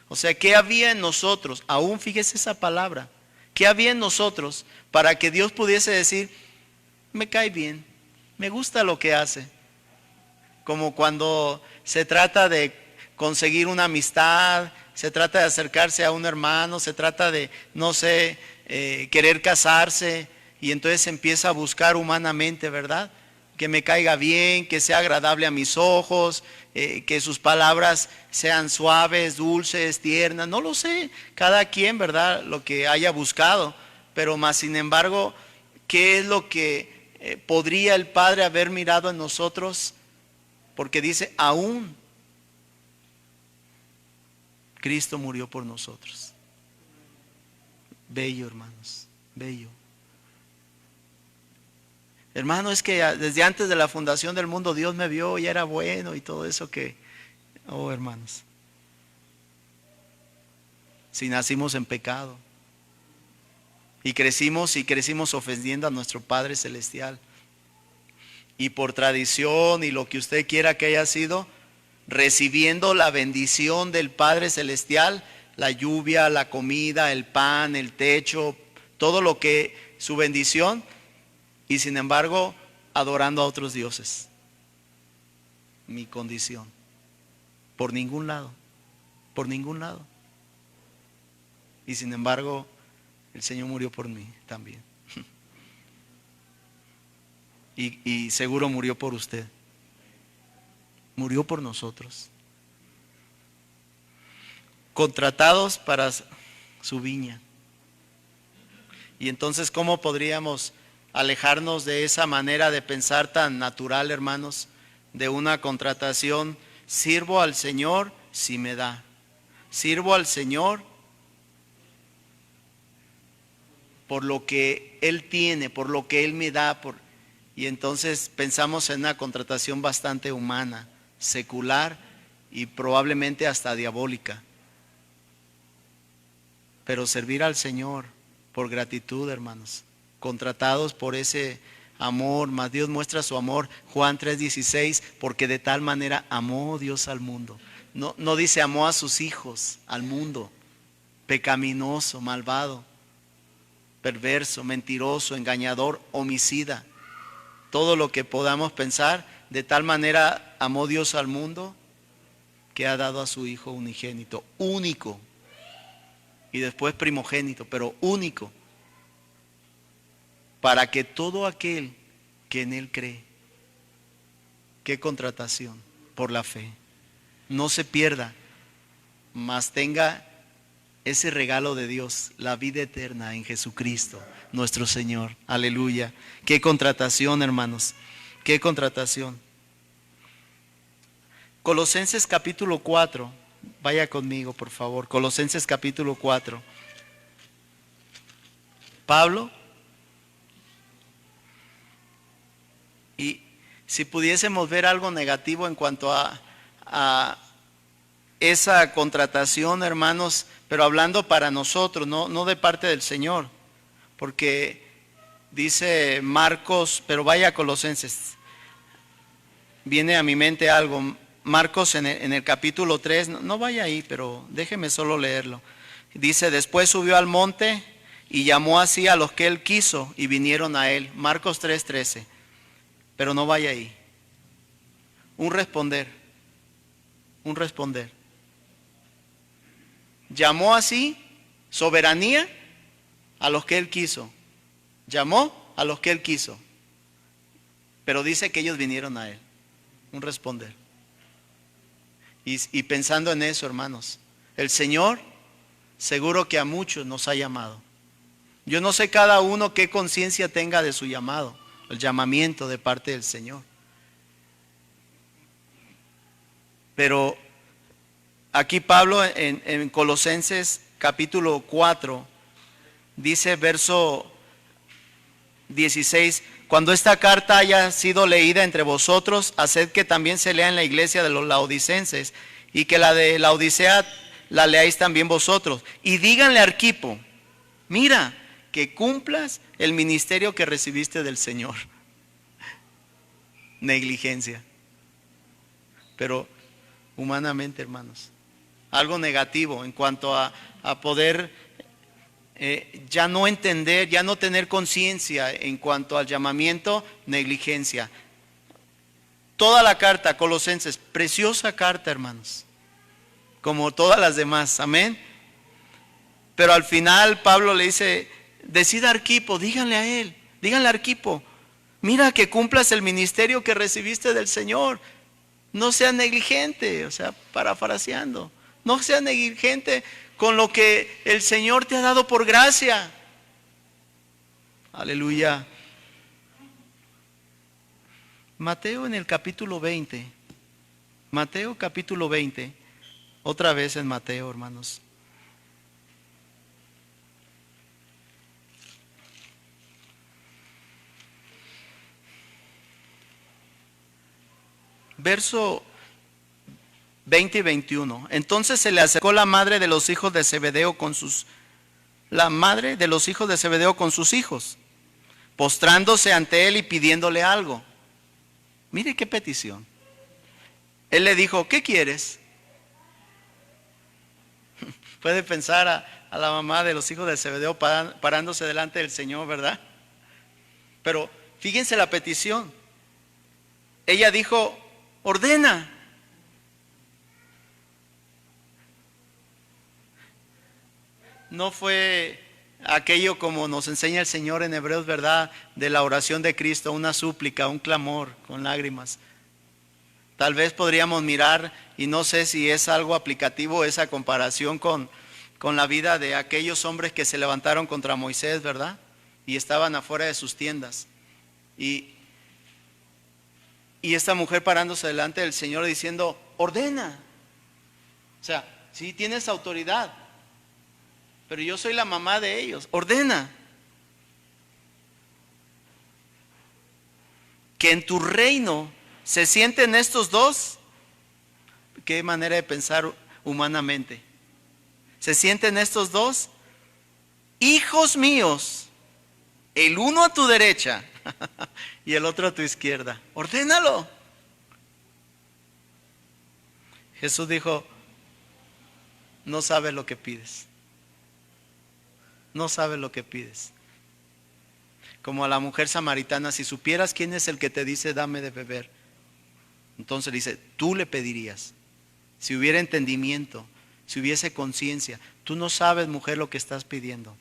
O sea, ¿qué había en nosotros? Aún, fíjese esa palabra. ¿Qué había en nosotros para que Dios pudiese decir, me cae bien, me gusta lo que hace? Como cuando se trata de conseguir una amistad, se trata de acercarse a un hermano, se trata de, no sé, querer casarse, y entonces empieza a buscar humanamente, ¿verdad? Que me caiga bien, que sea agradable a mis ojos, que sus palabras sean suaves, dulces, tiernas, no lo sé, cada quien, ¿verdad? Lo que haya buscado, pero más sin embargo, ¿qué es lo que podría el Padre haber mirado en nosotros? Porque dice, aún Cristo murió por nosotros. Bello, hermanos, bello. Hermano, es que desde antes de la fundación del mundo Dios me vio y era bueno y todo eso que... Oh, hermanos. Si nacimos en pecado y crecimos ofendiendo a nuestro Padre Celestial, y por tradición y lo que usted quiera que haya sido, recibiendo la bendición del Padre Celestial, la lluvia, la comida, el pan, el techo, todo lo que su bendición, y sin embargo adorando a otros dioses. Mi condición, por ningún lado, por ningún lado. Y sin embargo el Señor murió por mí también. Y seguro murió por usted. Murió por nosotros. Contratados para su viña. Y entonces, ¿cómo podríamos alejarnos de esa manera de pensar tan natural, hermanos? De una contratación. Sirvo al Señor si me da. Sirvo al Señor por lo que Él tiene, por lo que Él me da. Y entonces pensamos en una contratación bastante humana, secular y probablemente hasta diabólica. Pero servir al Señor por gratitud, hermanos, contratados por ese amor, más Dios muestra su amor. Juan 3:16, porque de tal manera amó Dios al mundo. No dice amó a sus hijos, al mundo, pecaminoso, malvado, perverso, mentiroso, engañador, homicida. Todo lo que podamos pensar, de tal manera amó Dios al mundo que ha dado a su Hijo unigénito, único, y después primogénito, pero único, para que todo aquel que en Él cree, qué contratación, por la fe, no se pierda, mas tenga ese regalo de Dios, la vida eterna en Jesucristo, nuestro Señor. Aleluya. Qué contratación, hermanos. Qué contratación. Colosenses capítulo 4. Vaya conmigo, por favor. Colosenses capítulo 4. Pablo. Y si pudiésemos ver algo negativo en cuanto a esa contratación, hermanos, pero hablando para nosotros, no de parte del Señor, porque dice Marcos, pero vaya a Colosenses, viene a mi mente algo, Marcos en el capítulo 3, no vaya ahí, pero déjeme solo leerlo. Dice, después subió al monte y llamó así a los que él quiso y vinieron a él. Marcos 3:13, pero no vaya ahí. Un responder. Llamó así, soberanía, a los que él quiso. Llamó a los que él quiso. Pero dice que ellos vinieron a él. Un responder. Y pensando en eso, hermanos, el Señor seguro que a muchos nos ha llamado. Yo no sé cada uno qué conciencia tenga de su llamado, el llamamiento de parte del Señor. Pero aquí Pablo en Colosenses capítulo 4 dice verso 16, cuando esta carta haya sido leída entre vosotros, haced que también se lea en la iglesia de los laodicenses, y que la de la Odisea la leáis también vosotros. Y díganle a Arquipo, mira, que cumplas el ministerio que recibiste del Señor. Negligencia. Pero humanamente, hermanos, algo negativo en cuanto a poder ya no entender, ya no tener conciencia en cuanto al llamamiento, negligencia. Toda la carta, Colosenses, preciosa carta, hermanos, como todas las demás, amén. Pero al final Pablo le dice, decida Arquipo, díganle a él, díganle a Arquipo, mira que cumplas el ministerio que recibiste del Señor. No sea negligente, o sea, parafraseando, no sea negligente con lo que el Señor te ha dado por gracia. Aleluya. Mateo en el capítulo 20. Mateo capítulo 20. Otra vez en Mateo, hermanos. Verso 20 y 21. Entonces se le acercó la madre de los hijos de Zebedeo con sus hijos, postrándose ante él y pidiéndole algo. Mire qué petición. Él le dijo, ¿qué quieres? Puede pensar a la mamá de los hijos de Zebedeo parándose delante del Señor, ¿verdad? Pero fíjense la petición. Ella dijo, ordena. No fue aquello como nos enseña el Señor en Hebreos, ¿verdad? De la oración de Cristo, una súplica, un clamor con lágrimas. Tal vez podríamos mirar, y no sé si es algo aplicativo esa comparación con la vida de aquellos hombres que se levantaron contra Moisés, ¿verdad? Y estaban afuera de sus tiendas. Y esta mujer parándose delante del Señor diciendo, ordena. O sea, sí tienes autoridad, pero yo soy la mamá de ellos, ordena. Que en tu reino se sienten estos dos. Qué manera de pensar humanamente. Se sienten estos dos, hijos míos, el uno a tu derecha y el otro a tu izquierda. Ordénalo. Jesús dijo, no sabes lo que pides. No sabes lo que pides. Como a la mujer samaritana, si supieras quién es el que te dice dame de beber, entonces dice, tú le pedirías. Si hubiera entendimiento, si hubiese conciencia, tú no sabes, mujer, lo que estás pidiendo.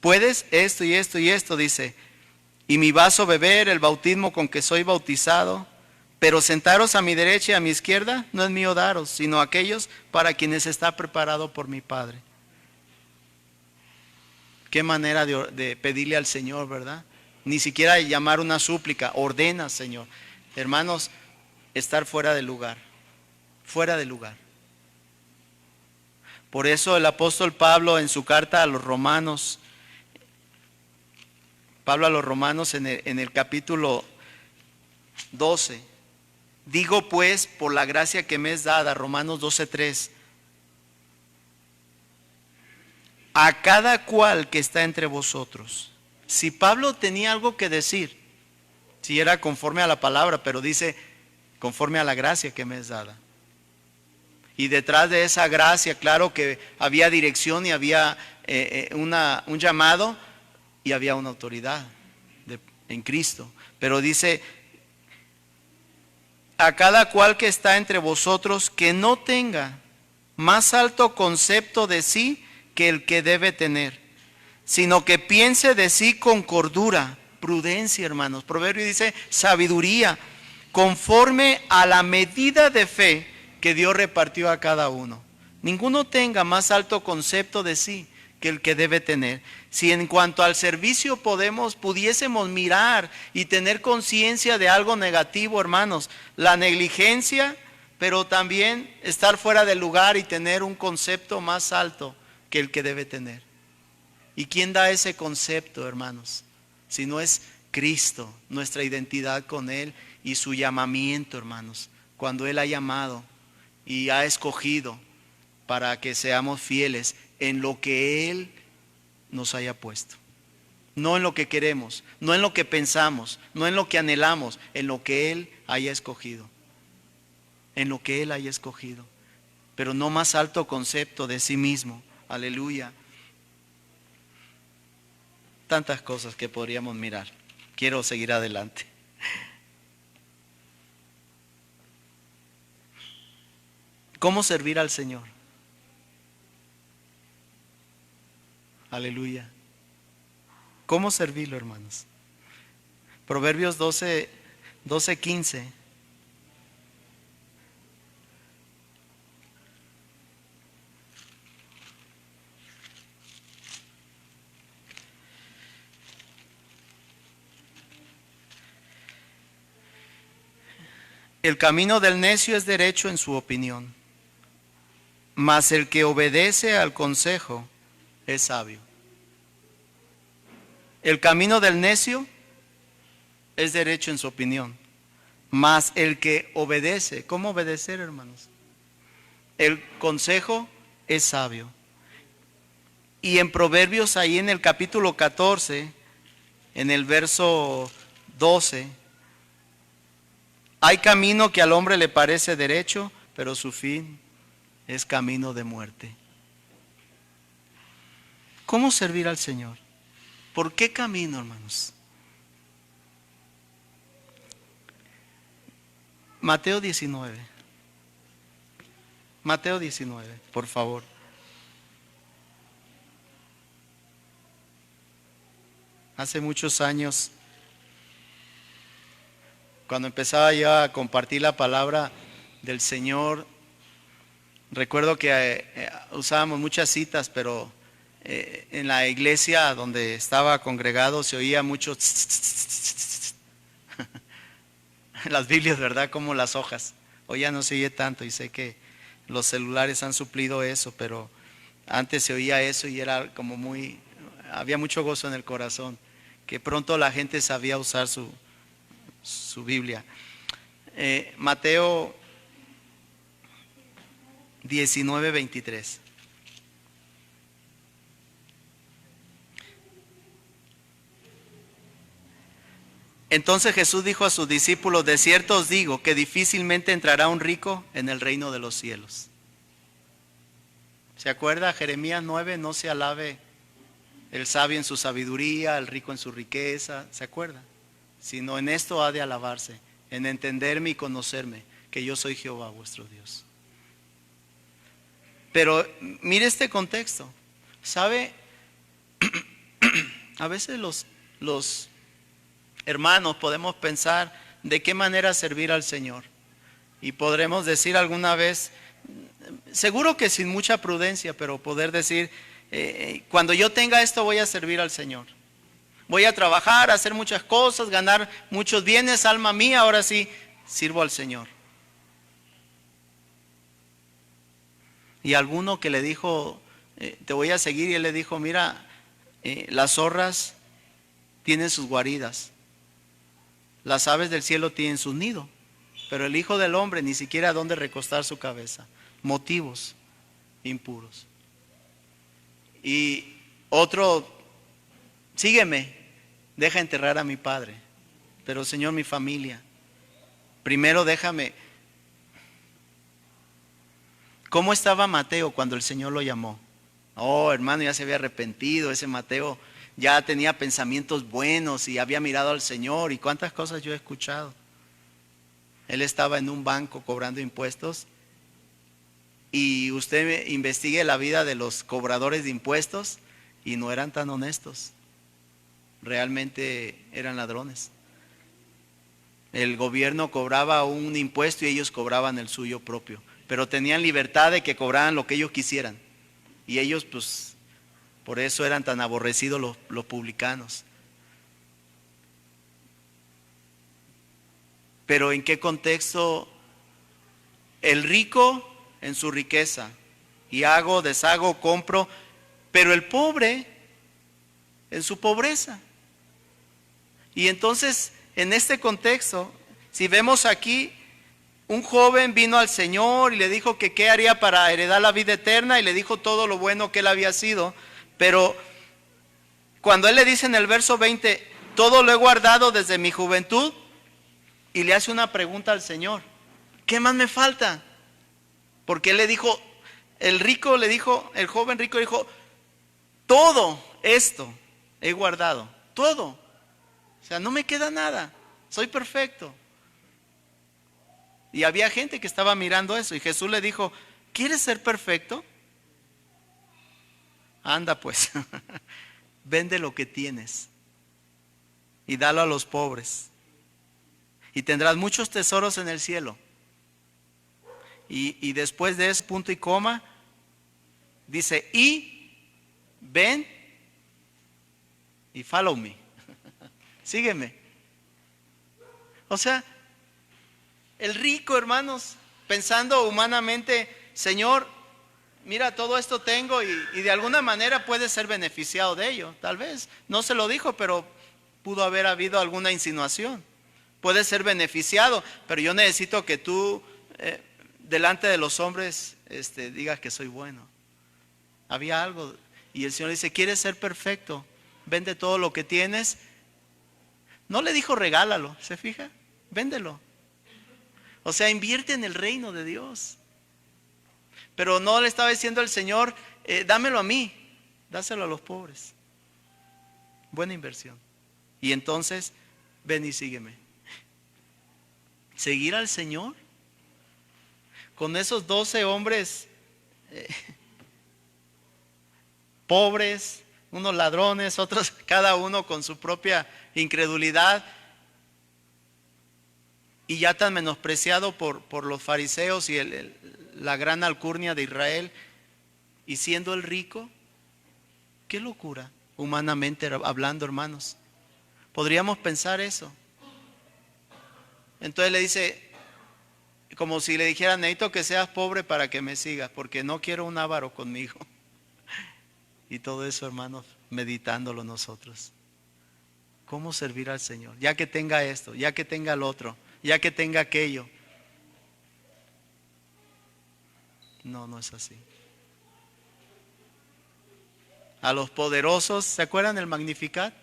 Puedes esto y esto y esto, dice, y mi vaso beber, el bautismo con que soy bautizado, pero sentaros a mi derecha y a mi izquierda, no es mío daros, sino aquellos para quienes está preparado por mi Padre. Qué manera de pedirle al Señor, ¿verdad? Ni siquiera llamar una súplica, ordena, Señor. Hermanos, estar fuera de lugar, fuera de lugar. Por eso el apóstol Pablo en su carta a los romanos, en el capítulo 12, digo pues por la gracia que me es dada, Romanos 12:3, a cada cual que está entre vosotros. Si Pablo tenía algo que decir, si era conforme a la palabra, pero dice conforme a la gracia que me es dada. Y detrás de esa gracia, claro que había dirección y había un llamado y había una autoridad en Cristo. Pero dice, a cada cual que está entre vosotros que no tenga más alto concepto de sí que el que debe tener, sino que piense de sí con cordura, prudencia, hermanos. Proverbio dice sabiduría, conforme a la medida de fe que Dios repartió a cada uno. Ninguno tenga más alto concepto de sí que el que debe tener. Si en cuanto al servicio pudiésemos mirar y tener conciencia de algo negativo, hermanos, la negligencia, pero también estar fuera del lugar y tener un concepto más alto que el que debe tener. ¿Y quién da ese concepto, hermanos? Si no es Cristo, nuestra identidad con Él y su llamamiento, hermanos, cuando Él ha llamado y ha escogido para que seamos fieles en lo que Él nos haya puesto. No en lo que queremos, no en lo que pensamos, no en lo que anhelamos, en lo que Él haya escogido. En lo que Él haya escogido. Pero no más alto concepto de sí mismo. Aleluya. Tantas cosas que podríamos mirar. Quiero seguir adelante. ¿Cómo servir al Señor? Aleluya. ¿Cómo servirlo, hermanos? Proverbios 12:15. El camino del necio es derecho en su opinión, mas el que obedece al consejo es sabio. El camino del necio es derecho en su opinión, mas el que obedece, ¿cómo obedecer, hermanos? El consejo es sabio. Y en Proverbios, ahí en el capítulo 14, en el verso 12, hay camino que al hombre le parece derecho, pero su fin es camino de muerte. ¿Cómo servir al Señor? ¿Por qué camino, hermanos? Mateo 19. Mateo 19, por favor. Hace muchos años, cuando empezaba yo a compartir la palabra del Señor, recuerdo que usábamos muchas citas, pero en la iglesia donde estaba congregado se oía mucho las Biblias, ¿verdad? Como las hojas. Hoy ya no se oye tanto y sé que los celulares han suplido eso, pero antes se oía eso y era como había mucho gozo en el corazón, que pronto la gente sabía usar su Biblia. Mateo 19:23. Entonces Jesús dijo a sus discípulos: de cierto os digo que difícilmente entrará un rico en el reino de los cielos. ¿Se acuerda? Jeremías 9, no se alabe el sabio en su sabiduría, el rico en su riqueza. ¿Se acuerda? Sino en esto ha de alabarse, en entenderme y conocerme, que yo soy Jehová vuestro Dios. Pero mire este contexto. ¿Sabe? A veces los hermanos podemos pensar de qué manera servir al Señor. Y podremos decir alguna vez, seguro que sin mucha prudencia, pero poder decir, cuando yo tenga esto voy a servir al Señor. Voy a trabajar, hacer muchas cosas, ganar muchos bienes, alma mía, ahora sí sirvo al Señor. Y alguno que le dijo, te voy a seguir, y él le dijo, mira, las zorras tienen sus guaridas, las aves del cielo tienen su nido, pero el Hijo del Hombre ni siquiera dónde recostar su cabeza. Motivos impuros. Y otro, sígueme, deja enterrar a mi padre, pero Señor, mi familia, primero déjame. ¿Cómo estaba Mateo cuando el Señor lo llamó? Oh, hermano, ya se había arrepentido. Ese Mateo ya tenía pensamientos buenos y había mirado al Señor. Y cuántas cosas yo he escuchado. Él estaba en un banco cobrando impuestos. Y usted investigue la vida de los cobradores de impuestos y no eran tan honestos. Realmente eran ladrones. El gobierno cobraba un impuesto y ellos cobraban el suyo propio. Pero tenían libertad de que cobraran lo que ellos quisieran. Y ellos, pues, por eso eran tan aborrecidos los publicanos. Pero ¿en qué contexto? El rico en su riqueza, y hago, deshago, compro, pero el pobre en su pobreza. Y entonces, en este contexto, si vemos aquí, un joven vino al Señor y le dijo que qué haría para heredar la vida eterna, y le dijo todo lo bueno que él había sido. Pero cuando él le dice en el verso 20, todo lo he guardado desde mi juventud, y le hace una pregunta al Señor, ¿qué más me falta? Porque él le dijo, el joven rico dijo, todo esto he guardado, todo. O sea, no me queda nada, soy perfecto. Y había gente que estaba mirando eso y Jesús le dijo, ¿quieres ser perfecto? anda pues, vende lo que tienes y dalo a los pobres y tendrás muchos tesoros en el cielo. Y después de ese punto y coma, dice, y ven y follow me. Sígueme. O sea, el rico, hermanos, pensando humanamente, Señor, mira, todo esto tengo y de alguna manera puede ser beneficiado de ello. Tal vez, no se lo dijo, pero pudo haber habido alguna insinuación. Puede ser beneficiado, pero yo necesito que tú delante de los hombres digas que soy bueno. Había algo. Y el Señor dice, ¿quieres ser perfecto? Vende todo lo que tienes. No le dijo regálalo, ¿se fija? Véndelo. O sea, invierte en el reino de Dios. Pero no le estaba diciendo el Señor, dámelo a mí, dáselo a los pobres. Buena inversión. Y entonces, ven y sígueme. Seguir al Señor con esos 12 hombres pobres, unos ladrones, otros, cada uno con su propia incredulidad, y ya tan menospreciado por los fariseos y la gran alcurnia de Israel, y siendo el rico. Qué locura, humanamente hablando, hermanos. Podríamos pensar eso. Entonces le dice, como si le dijera, necesito que seas pobre para que me sigas, porque no quiero un avaro conmigo. Y todo eso, hermanos, meditándolo nosotros. ¿Cómo servir al Señor? Ya que tenga esto, ya que tenga el otro, ya que tenga aquello. No, no es así. A los poderosos, ¿se acuerdan del Magnificat?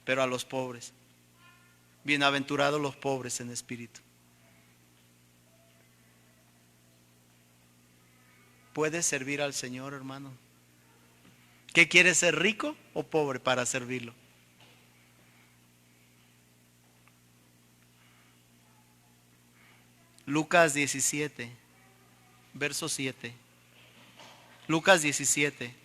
Pero a los pobres. Bienaventurados los pobres en espíritu. ¿Puedes servir al Señor, hermano? ¿Qué quieres, ser rico o pobre para servirlo? Lucas 17, verso 7. Lucas 17.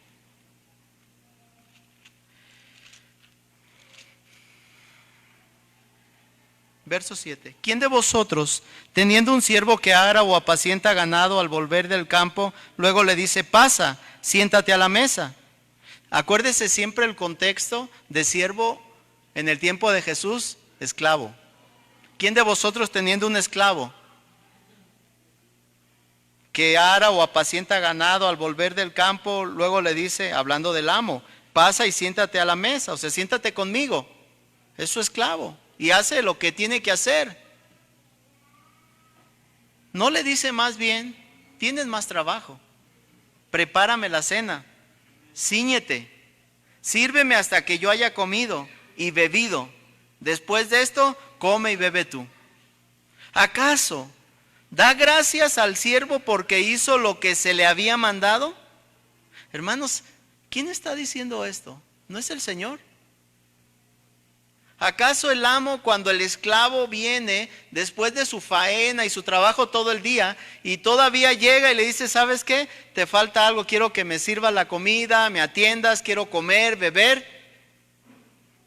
Verso 7. ¿Quién de vosotros, teniendo un siervo que ara o apacienta ganado, al volver del campo, luego le dice, pasa, siéntate a la mesa? Acuérdese siempre el contexto de siervo en el tiempo de Jesús, esclavo. ¿Quién de vosotros, teniendo un esclavo que ara o apacienta ganado, al volver del campo, luego le dice, hablando del amo, pasa y siéntate a la mesa, o sea, siéntate conmigo? Es su esclavo y hace lo que tiene que hacer. No le dice más bien, tienes más trabajo, prepárame la cena, cíñete, sírveme hasta que yo haya comido y bebido. Después de esto, come y bebe tú. ¿Acaso da gracias al siervo porque hizo lo que se le había mandado? Hermanos, ¿quién está diciendo esto? ¿No es el Señor? ¿Acaso el amo, cuando el esclavo viene después de su faena y su trabajo todo el día y todavía llega y le dice, ¿sabes qué? Te falta algo, quiero que me sirvas la comida, me atiendas, quiero comer, beber?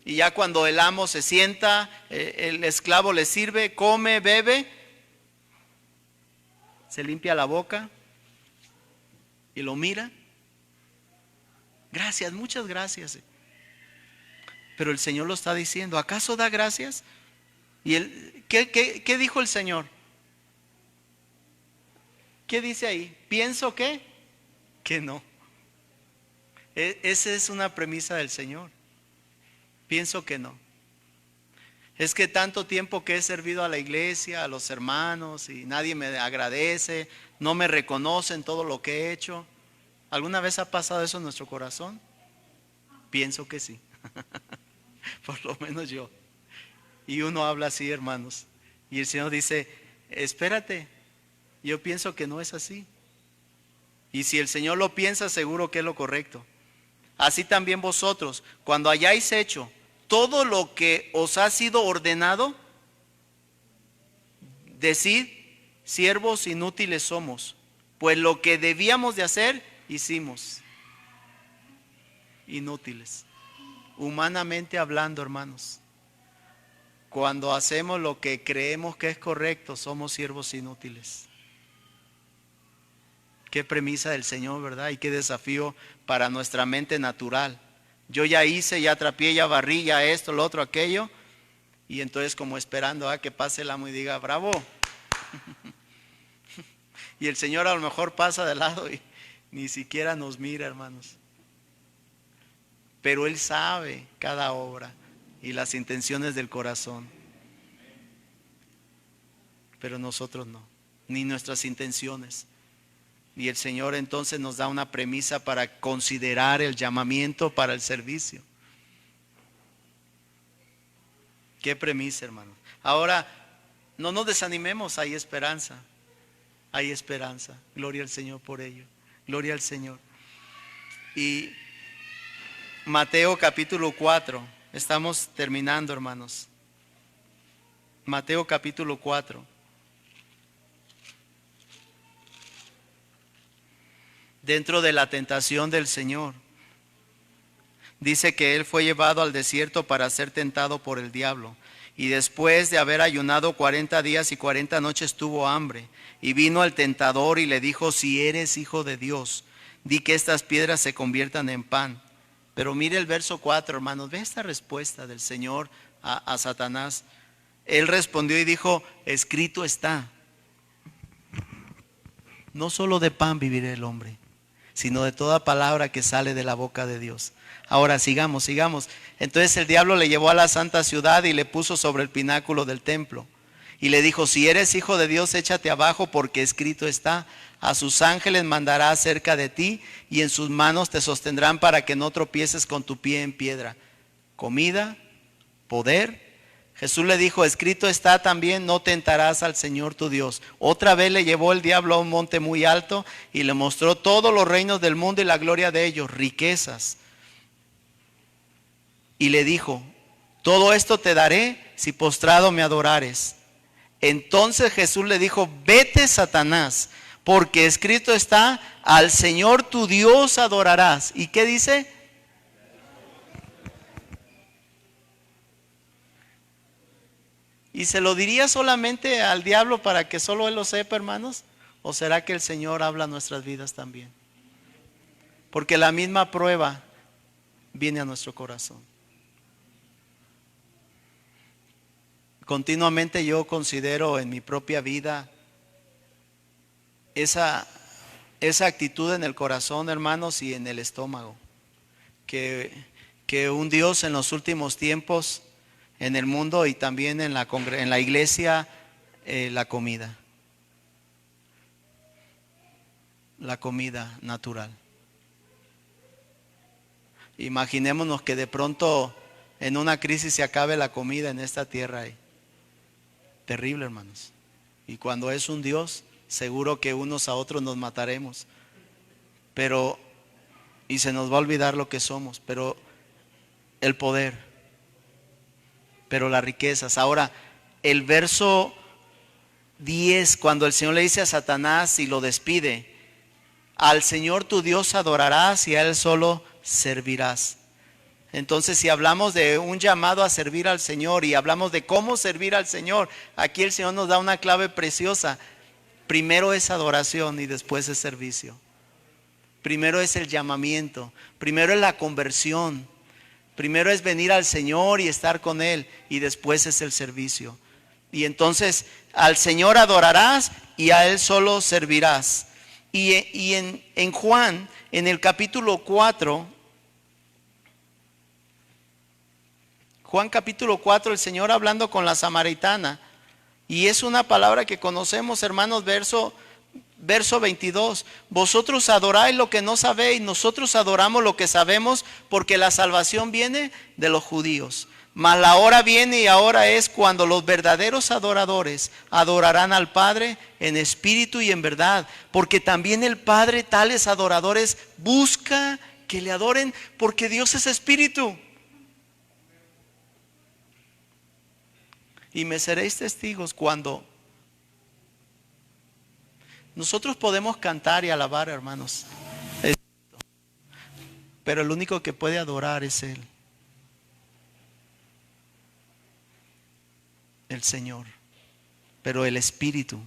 Y ya cuando el amo se sienta, el esclavo le sirve, come, bebe, se limpia la boca y lo mira. Gracias, muchas gracias. Pero el Señor lo está diciendo, ¿acaso da gracias? ¿Y qué dijo el Señor? ¿Qué dice ahí? ¿Pienso qué? Que no. Esa es una premisa del Señor. Pienso que no. Es que tanto tiempo que he servido a la iglesia, a los hermanos, y nadie me agradece, no me reconocen todo lo que he hecho. ¿Alguna vez ha pasado eso en nuestro corazón? Pienso que sí. Por lo menos yo. Y uno habla así, hermanos. Y el Señor dice, espérate, yo pienso que no es así. Y si el Señor lo piensa, seguro que es lo correcto. Así también vosotros, cuando hayáis hecho todo lo que os ha sido ordenado, decid, siervos inútiles somos, Pues lo que debíamos de hacer, hicimos. Inútiles. Humanamente hablando, hermanos. Cuando hacemos lo que creemos que es correcto, somos siervos inútiles. Qué premisa del Señor, ¿verdad? Y qué desafío para nuestra mente natural. Yo ya hice, ya trapié, ya barrí, ya esto, lo otro, aquello. Y entonces como esperando a que pase el amo y diga, bravo. Y el Señor a lo mejor pasa de lado y ni siquiera nos mira, hermanos. Pero Él sabe cada obra y las intenciones del corazón. Pero nosotros no, ni nuestras intenciones. Y el Señor entonces nos da una premisa para considerar el llamamiento para el servicio. Qué premisa, hermano. Ahora, no nos desanimemos, hay esperanza. Hay esperanza. Gloria al Señor por ello. Gloria al Señor. Y Mateo capítulo 4. Estamos terminando, hermanos. Mateo capítulo 4. Dentro de la tentación del Señor, dice que Él fue llevado al desierto para ser tentado por el diablo. Y después de haber ayunado 40 días y 40 noches tuvo hambre. Y vino al tentador y le dijo, si eres hijo de Dios, di que estas piedras se conviertan en pan. Pero mire el verso 4, hermanos, ve esta respuesta del Señor a Satanás. Él respondió y dijo, escrito está, no solo de pan vivirá el hombre, sino de toda palabra que sale de la boca de Dios. Ahora sigamos. Entonces el diablo le llevó a la santa ciudad y le puso sobre el pináculo del templo. Y le dijo, si eres hijo de Dios, échate abajo, porque escrito está, a sus ángeles mandará acerca de ti, y en sus manos te sostendrán para que no tropieces con tu pie en piedra. Comida, poder. Jesús le dijo, escrito está también, no tentarás al Señor tu Dios. Otra vez le llevó el diablo a un monte muy alto y le mostró todos los reinos del mundo y la gloria de ellos, riquezas. Y le dijo, todo esto te daré si postrado me adorares. Entonces Jesús le dijo, vete, Satanás, porque escrito está, al Señor tu Dios adorarás. ¿Y qué dice? ¿Y se lo diría solamente al diablo para que solo él lo sepa, hermanos? ¿O será que el Señor habla a nuestras vidas también? Porque la misma prueba viene a nuestro corazón. Continuamente yo considero en mi propia vida esa actitud en el corazón, hermanos, y en el estómago. Que un Dios en los últimos tiempos en el mundo y también en la iglesia, la comida natural. Imaginémonos que de pronto en una crisis se acabe la comida en esta tierra. Terrible, hermanos. Y cuando es un Dios, seguro que unos a otros nos mataremos. Y se nos va a olvidar lo que somos. Pero el poder, pero las riquezas. Ahora, el verso 10, cuando el Señor le dice a Satanás y lo despide, al Señor tu Dios adorarás y a Él solo servirás. Entonces, si hablamos de un llamado a servir al Señor y hablamos de cómo servir al Señor, aquí el Señor nos da una clave preciosa. Primero es adoración y después es servicio. Primero es el llamamiento, primero es la conversión. Primero es venir al Señor y estar con Él, y después es el servicio. Y entonces al Señor adorarás y a Él solo servirás. Y en Juan, en el capítulo 4, Juan capítulo 4, el Señor hablando con la samaritana, y es una palabra que conocemos, hermanos, verso 22, vosotros adoráis lo que no sabéis, nosotros adoramos lo que sabemos, porque la salvación viene de los judíos. Mas la hora viene y ahora es cuando los verdaderos adoradores adorarán al Padre en espíritu y en verdad, porque también el Padre tales adoradores busca que le adoren, porque Dios es espíritu. Y me seréis testigos cuando Nosotros podemos cantar y alabar, hermanos, pero el único que puede adorar es Él, el Señor, pero el Espíritu.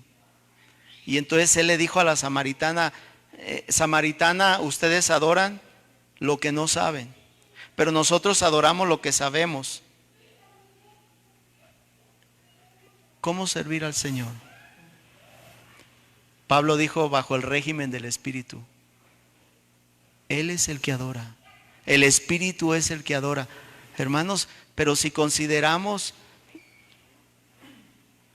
Y entonces Él le dijo a la samaritana: Samaritana, ustedes adoran lo que no saben, pero nosotros adoramos lo que sabemos. ¿Cómo servir al Señor? Pablo dijo: bajo el régimen del Espíritu. Él es el que adora. El Espíritu es el que adora. Hermanos, pero si consideramos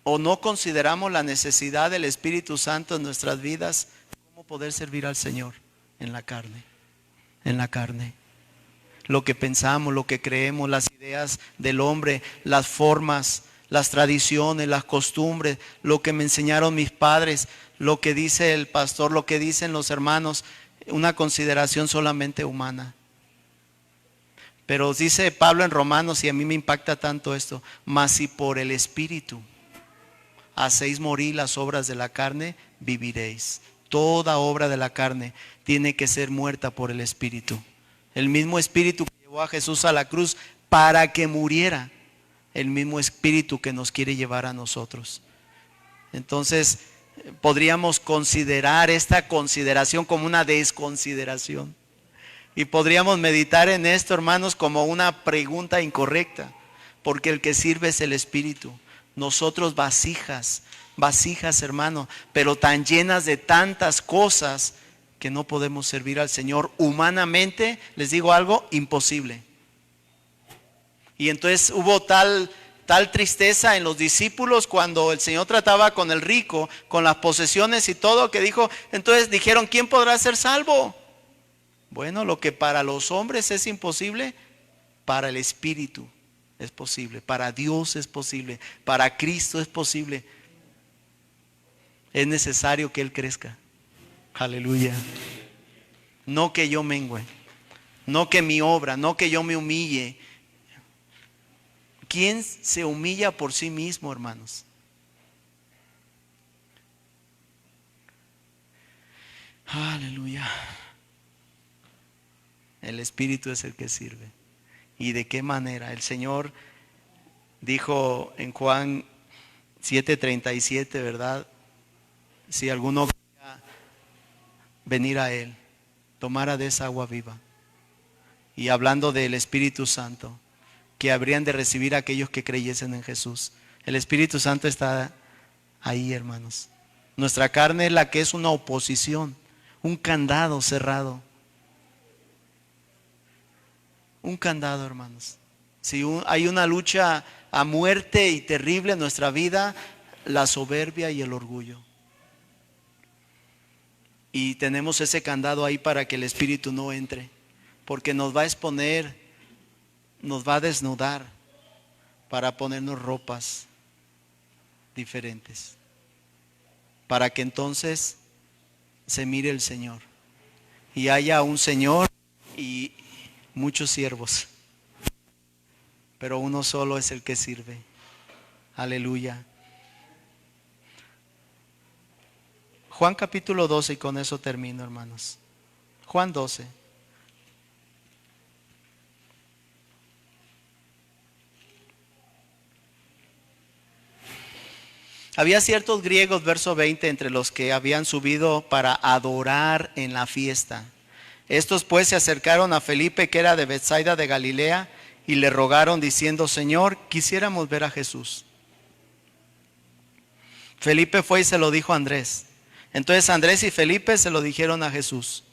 o no consideramos la necesidad del Espíritu Santo en nuestras vidas, ¿cómo poder servir al Señor? En la carne. En la carne. Lo que pensamos, lo que creemos, las ideas del hombre, las formas, las tradiciones, las costumbres, lo que me enseñaron mis padres, lo que dice el pastor, lo que dicen los hermanos, una consideración solamente humana. Pero dice Pablo en Romanos, y a mí me impacta tanto esto: mas si por el Espíritu hacéis morir las obras de la carne, viviréis. Toda obra de la carne tiene que ser muerta por el Espíritu. El mismo Espíritu que llevó a Jesús a la cruz para que muriera, el mismo Espíritu que nos quiere llevar a nosotros. Entonces podríamos considerar esta consideración como una desconsideración, y podríamos meditar en esto, hermanos, como una pregunta incorrecta, porque el que sirve es el Espíritu. Nosotros vasijas, hermano, pero tan llenas de tantas cosas que no podemos servir al Señor. Humanamente, les digo algo, imposible. Y entonces hubo tal tristeza en los discípulos cuando el Señor trataba con el rico, con las posesiones y todo, que dijo, entonces dijeron: ¿quién podrá ser salvo? Bueno, lo que para los hombres es imposible, para el Espíritu es posible, para Dios es posible, para Cristo es posible. Es necesario que Él crezca. Aleluya. No que yo mengüe, no que mi obra, no que yo me humille. ¿Quién se humilla por sí mismo, hermanos? Aleluya. El Espíritu es el que sirve. ¿Y de qué manera? El Señor dijo en Juan 7:37, ¿verdad? Si alguno quería venir a Él, tomara de esa agua viva. Y hablando del Espíritu Santo, que habrían de recibir a aquellos que creyesen en Jesús. El Espíritu Santo está ahí, hermanos. Nuestra carne es la que es una oposición, un candado cerrado. Un candado, hermanos. Si hay una lucha a muerte y terrible en nuestra vida, la soberbia y el orgullo. Y tenemos ese candado ahí para que el Espíritu no entre, porque nos va a exponer, nos va a desnudar para ponernos ropas diferentes, para que entonces se mire el Señor y haya un Señor y muchos siervos, pero uno solo es el que sirve. Aleluya. Juan capítulo 12, y con eso termino, hermanos. Juan 12. Había ciertos griegos, verso 20, entre los que habían subido para adorar en la fiesta. Estos pues se acercaron a Felipe, que era de Betsaida de Galilea, y le rogaron diciendo: Señor, quisiéramos ver a Jesús. Felipe fue y se lo dijo a Andrés. Entonces Andrés y Felipe se lo dijeron a Jesús.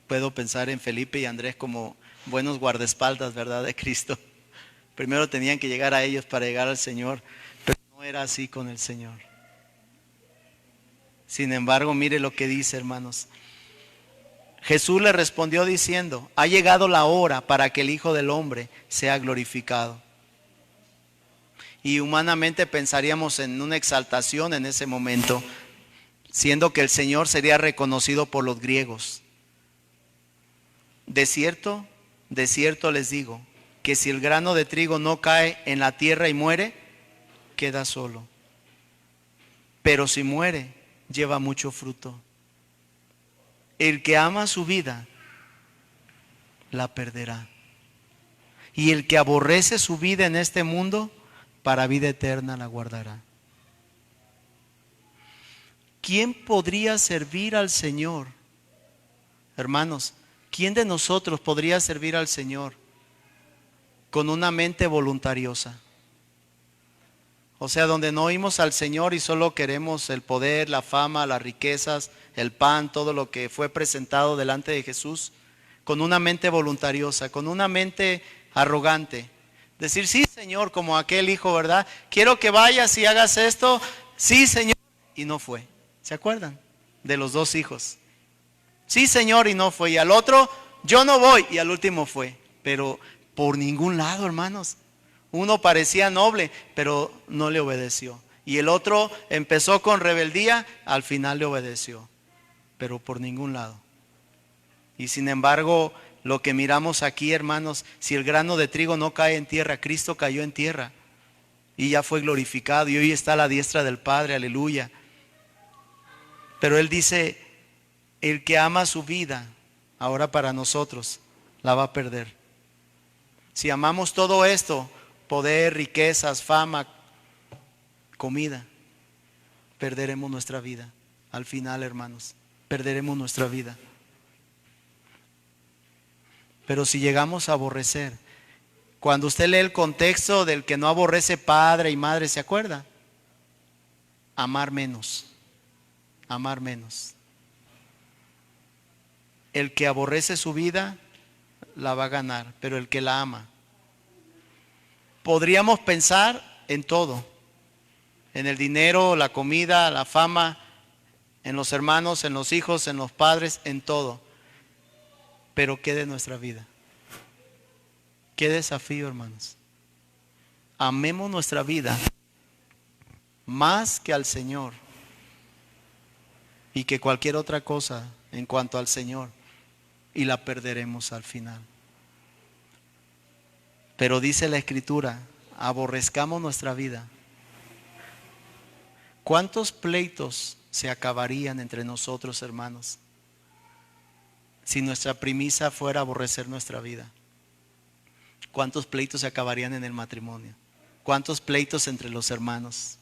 Puedo pensar en Felipe y Andrés como buenos guardaespaldas, ¿verdad?, de Cristo. Primero tenían que llegar a ellos para llegar al Señor, pero no era así con el Señor. Sin embargo, mire lo que dice, hermanos. Jesús le respondió diciendo: ha llegado la hora para que el Hijo del Hombre sea glorificado. Y humanamente pensaríamos en una exaltación en ese momento, siendo que el Señor sería reconocido por los griegos. De cierto les digo, que si el grano de trigo no cae en la tierra y muere, queda solo. pero si muere, lleva mucho fruto. El que ama su vida, la perderá. Y el que aborrece su vida en este mundo, para vida eterna la guardará. ¿Quién podría servir al Señor? Hermanos, ¿quién de nosotros podría servir al Señor con una mente voluntariosa? O sea, donde no oímos al Señor y solo queremos el poder, la fama, las riquezas, el pan, todo lo que fue presentado delante de Jesús, con una mente voluntariosa, con una mente arrogante. Decir, sí, Señor, como aquel hijo, ¿verdad? Quiero que vayas y hagas esto. Sí, Señor. Y no fue. ¿Se acuerdan? De los dos hijos. Sí, Señor, y no fue. Y al otro, yo no voy. Y al último fue. Pero por ningún lado, hermanos. Uno parecía noble, pero no le obedeció. Y el otro empezó con rebeldía, al final le obedeció. Pero por ningún lado. Y sin embargo, lo que miramos aquí, hermanos, si el grano de trigo no cae en tierra, Cristo cayó en tierra. Y ya fue glorificado y hoy está a la diestra del Padre, aleluya. Pero Él dice, el que ama su vida, ahora para nosotros, la va a perder. Si amamos todo esto, poder, riquezas, fama, comida, perderemos nuestra vida. Al final, hermanos, perderemos nuestra vida. Pero si llegamos a aborrecer, cuando usted lee el contexto del que no aborrece padre y madre, ¿se acuerda? Amar menos, amar menos. El que aborrece su vida, la va a ganar, pero el que la ama. Podríamos pensar en todo, en el dinero, la comida, la fama, en los hermanos, en los hijos, en los padres, en todo. Pero ¿qué de nuestra vida? Qué desafío, hermanos. Amemos nuestra vida más que al Señor y que cualquier otra cosa en cuanto al Señor, y la perderemos al final. Pero dice la Escritura, aborrezcamos nuestra vida. ¿Cuántos pleitos se acabarían entre nosotros, hermanos, si nuestra premisa fuera aborrecer nuestra vida? ¿Cuántos pleitos se acabarían en el matrimonio? ¿Cuántos pleitos entre los hermanos?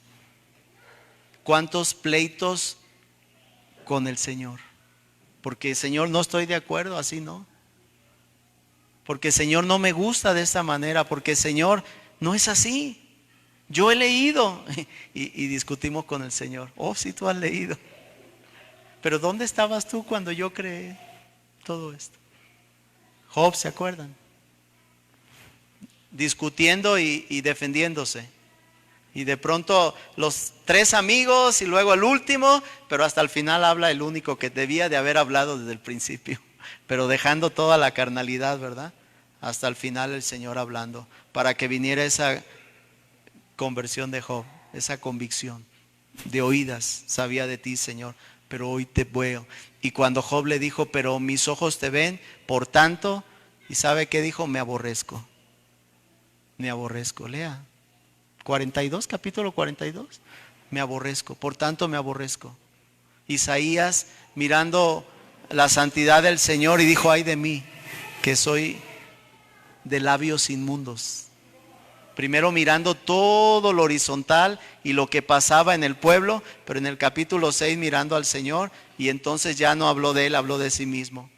¿Cuántos pleitos con el Señor? Porque Señor, no estoy de acuerdo, así no. Porque Señor, no me gusta de esta manera, porque Señor, no es así. Yo he leído y discutimos con el Señor. Oh, sí, tú has leído. Pero ¿dónde estabas tú cuando yo creé todo esto? Job, ¿se acuerdan? Discutiendo y defendiéndose. Y de pronto los tres amigos y luego el último, pero hasta el final habla el único que debía de haber hablado desde el principio. Pero dejando toda la carnalidad, ¿verdad? Hasta el final el Señor hablando, para que viniera esa conversión de Job, esa convicción. De oídas sabía de ti, Señor, pero hoy te veo. Y cuando Job le dijo, pero mis ojos te ven, por tanto, ¿y sabe qué dijo? Me aborrezco. Me aborrezco. Lea 42, capítulo 42. Me aborrezco, por tanto me aborrezco. Isaías mirando la santidad del Señor y dijo, ay de mí, que soy de labios inmundos. Primero mirando todo lo horizontal y lo que pasaba en el pueblo, pero en el capítulo 6 mirando al Señor, y entonces ya no habló de él, habló de sí mismo.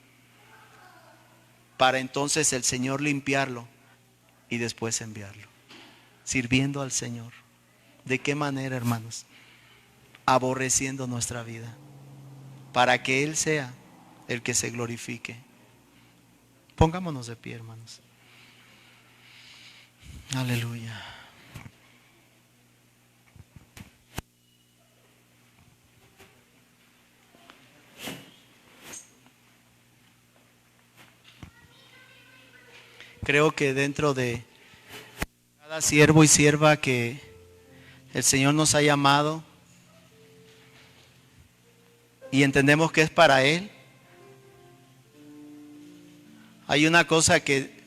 Para entonces el Señor limpiarlo y después enviarlo. Sirviendo al Señor. ¿De qué manera, hermanos? Aborreciendo nuestra vida, para que Él sea el que se glorifique. Pongámonos de pie, hermanos. Aleluya. Creo que dentro de cada siervo y sierva que el Señor nos ha llamado y entendemos que es para Él, hay una cosa que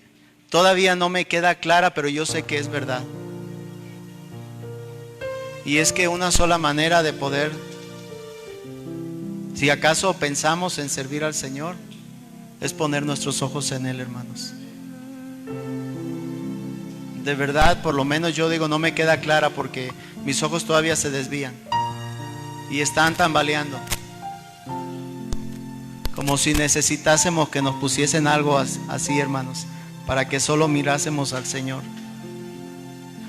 todavía no me queda clara, pero yo sé que es verdad. Y es que una sola manera de poder, si acaso pensamos en servir al Señor, es poner nuestros ojos en Él, hermanos. De verdad, por lo menos yo digo, no me queda clara porque mis ojos todavía se desvían y están tambaleando, como si necesitásemos que nos pusiesen algo así, hermanos, para que solo mirásemos al Señor.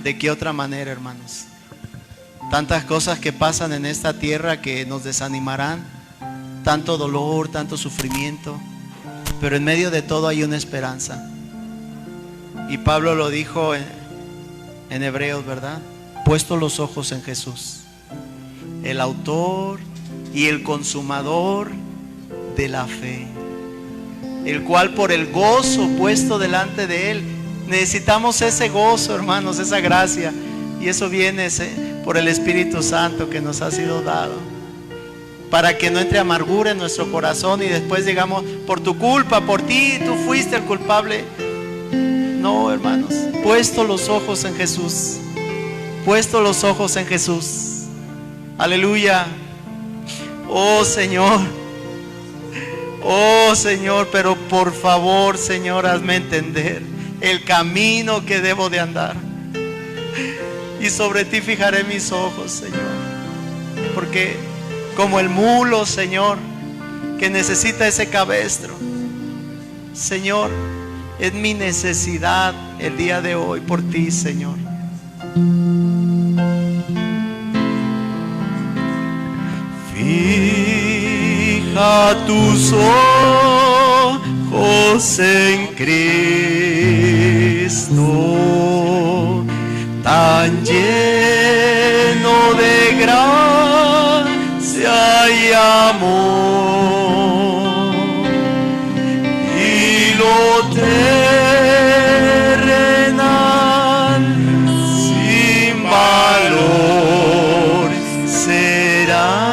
¿De qué otra manera, hermanos? Tantas cosas que pasan en esta tierra que nos desanimarán, tanto dolor, tanto sufrimiento, pero en medio de todo hay una esperanza. Y Pablo lo dijo en Hebreos, ¿verdad? Puesto los ojos en Jesús, el autor y el consumador de la fe, el cual por el gozo puesto delante de Él, necesitamos ese gozo, hermanos, esa gracia, y eso viene por el Espíritu Santo que nos ha sido dado, para que no entre amargura en nuestro corazón y después digamos, por tu culpa, por ti, tú fuiste el culpable. No, hermanos, puesto los ojos en Jesús, puesto los ojos en Jesús. Aleluya. Oh Señor, pero por favor, Señor, hazme entender el camino que debo de andar, y sobre ti fijaré mis ojos, Señor, porque como el mulo, Señor, que necesita ese cabestro, Señor, es mi necesidad el día de hoy por ti, Señor. Fija tus ojos en Cristo, tan lleno de gracia y amor, y lo terrenal sin valor será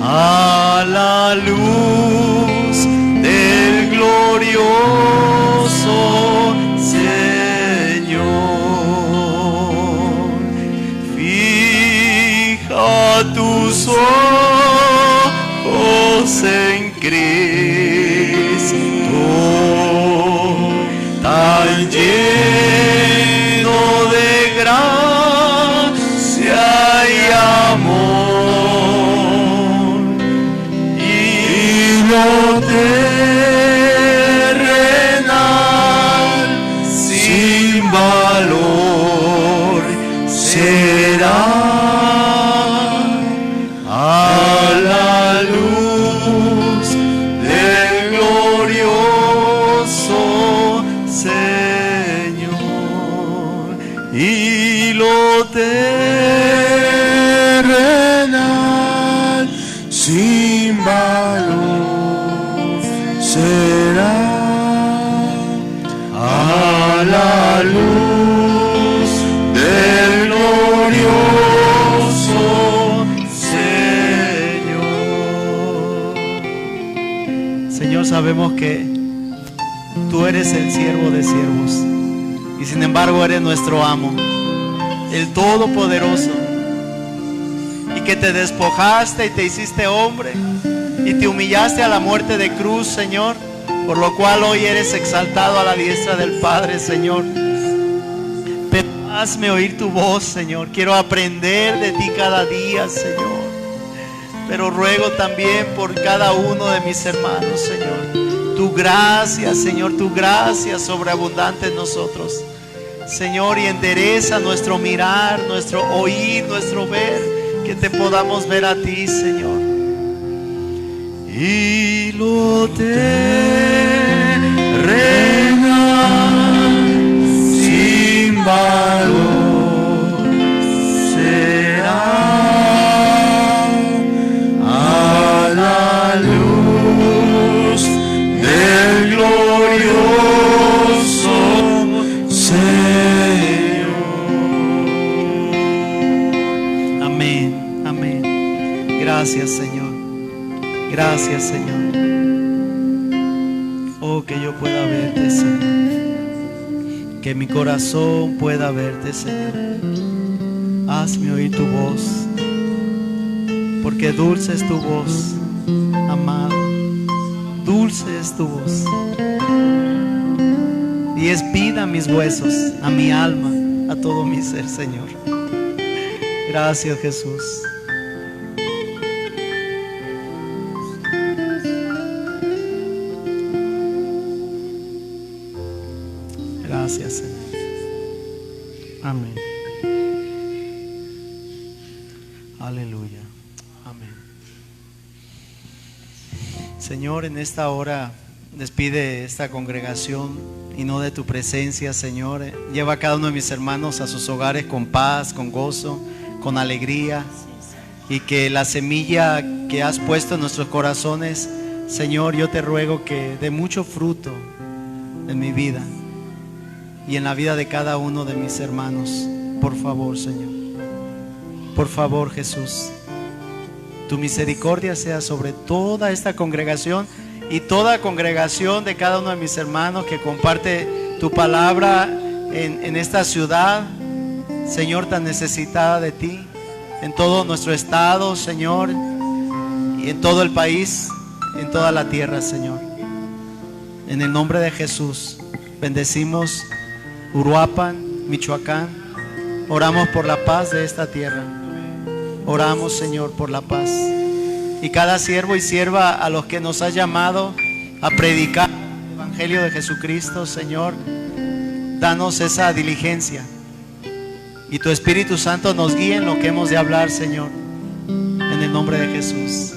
a la luz del glorioso Señor. Fija tus ojos en Cristo, tan lleno de gracia y amor, y lo terrenal sin valor será a la luz del glorioso Señor, y lo terrenal sin valor será a la luz del glorioso Señor. Señor, sabemos que tú eres el siervo de siervos y sin embargo eres nuestro amo, el Todopoderoso, y que te despojaste y te hiciste hombre y te humillaste a la muerte de cruz, Señor, por lo cual hoy eres exaltado a la diestra del Padre, Señor. Pero hazme oír tu voz, Señor. Quiero aprender de ti cada día, Señor. Pero ruego también por cada uno de mis hermanos, Señor, tu gracia, Señor, tu gracia sobreabundante en nosotros, Señor, y endereza nuestro mirar, nuestro oír, nuestro ver, que te podamos ver a ti, Señor. Y lo terrenal sin valor será a la luz del glorioso Señor. Amén, amén. Gracias, Señor. Gracias, Señor. Oh, que yo pueda verte, Señor. Que mi corazón pueda verte, Señor. hazme oír tu voz, porque dulce es tu voz, amado, dulce es tu voz, y es vida a mis huesos, a mi alma, a todo mi ser, Señor. Gracias, Jesús. Gracias, Señor. Amén. Aleluya. Amén. Señor, en esta hora despide esta congregación y no de tu presencia, Señor. Lleva a cada uno de mis hermanos a sus hogares con paz, con gozo, con alegría, y que la semilla que has puesto en nuestros corazones, Señor, yo te ruego que dé mucho fruto en mi vida y en la vida de cada uno de mis hermanos. Por favor, Señor. Por favor, Jesús. Tu misericordia sea sobre toda esta congregación y toda congregación de cada uno de mis hermanos que comparte tu palabra en esta ciudad, Señor, tan necesitada de ti, en todo nuestro estado, Señor, y en todo el país, en toda la tierra, Señor. En el nombre de Jesús, bendecimos Uruapan, Michoacán. Oramos por la paz de esta tierra. Oramos, Señor, por la paz. Y cada siervo y sierva a los que nos has llamado a predicar el Evangelio de Jesucristo, Señor, danos esa diligencia. Y tu Espíritu Santo nos guíe en lo que hemos de hablar, Señor. En el nombre de Jesús.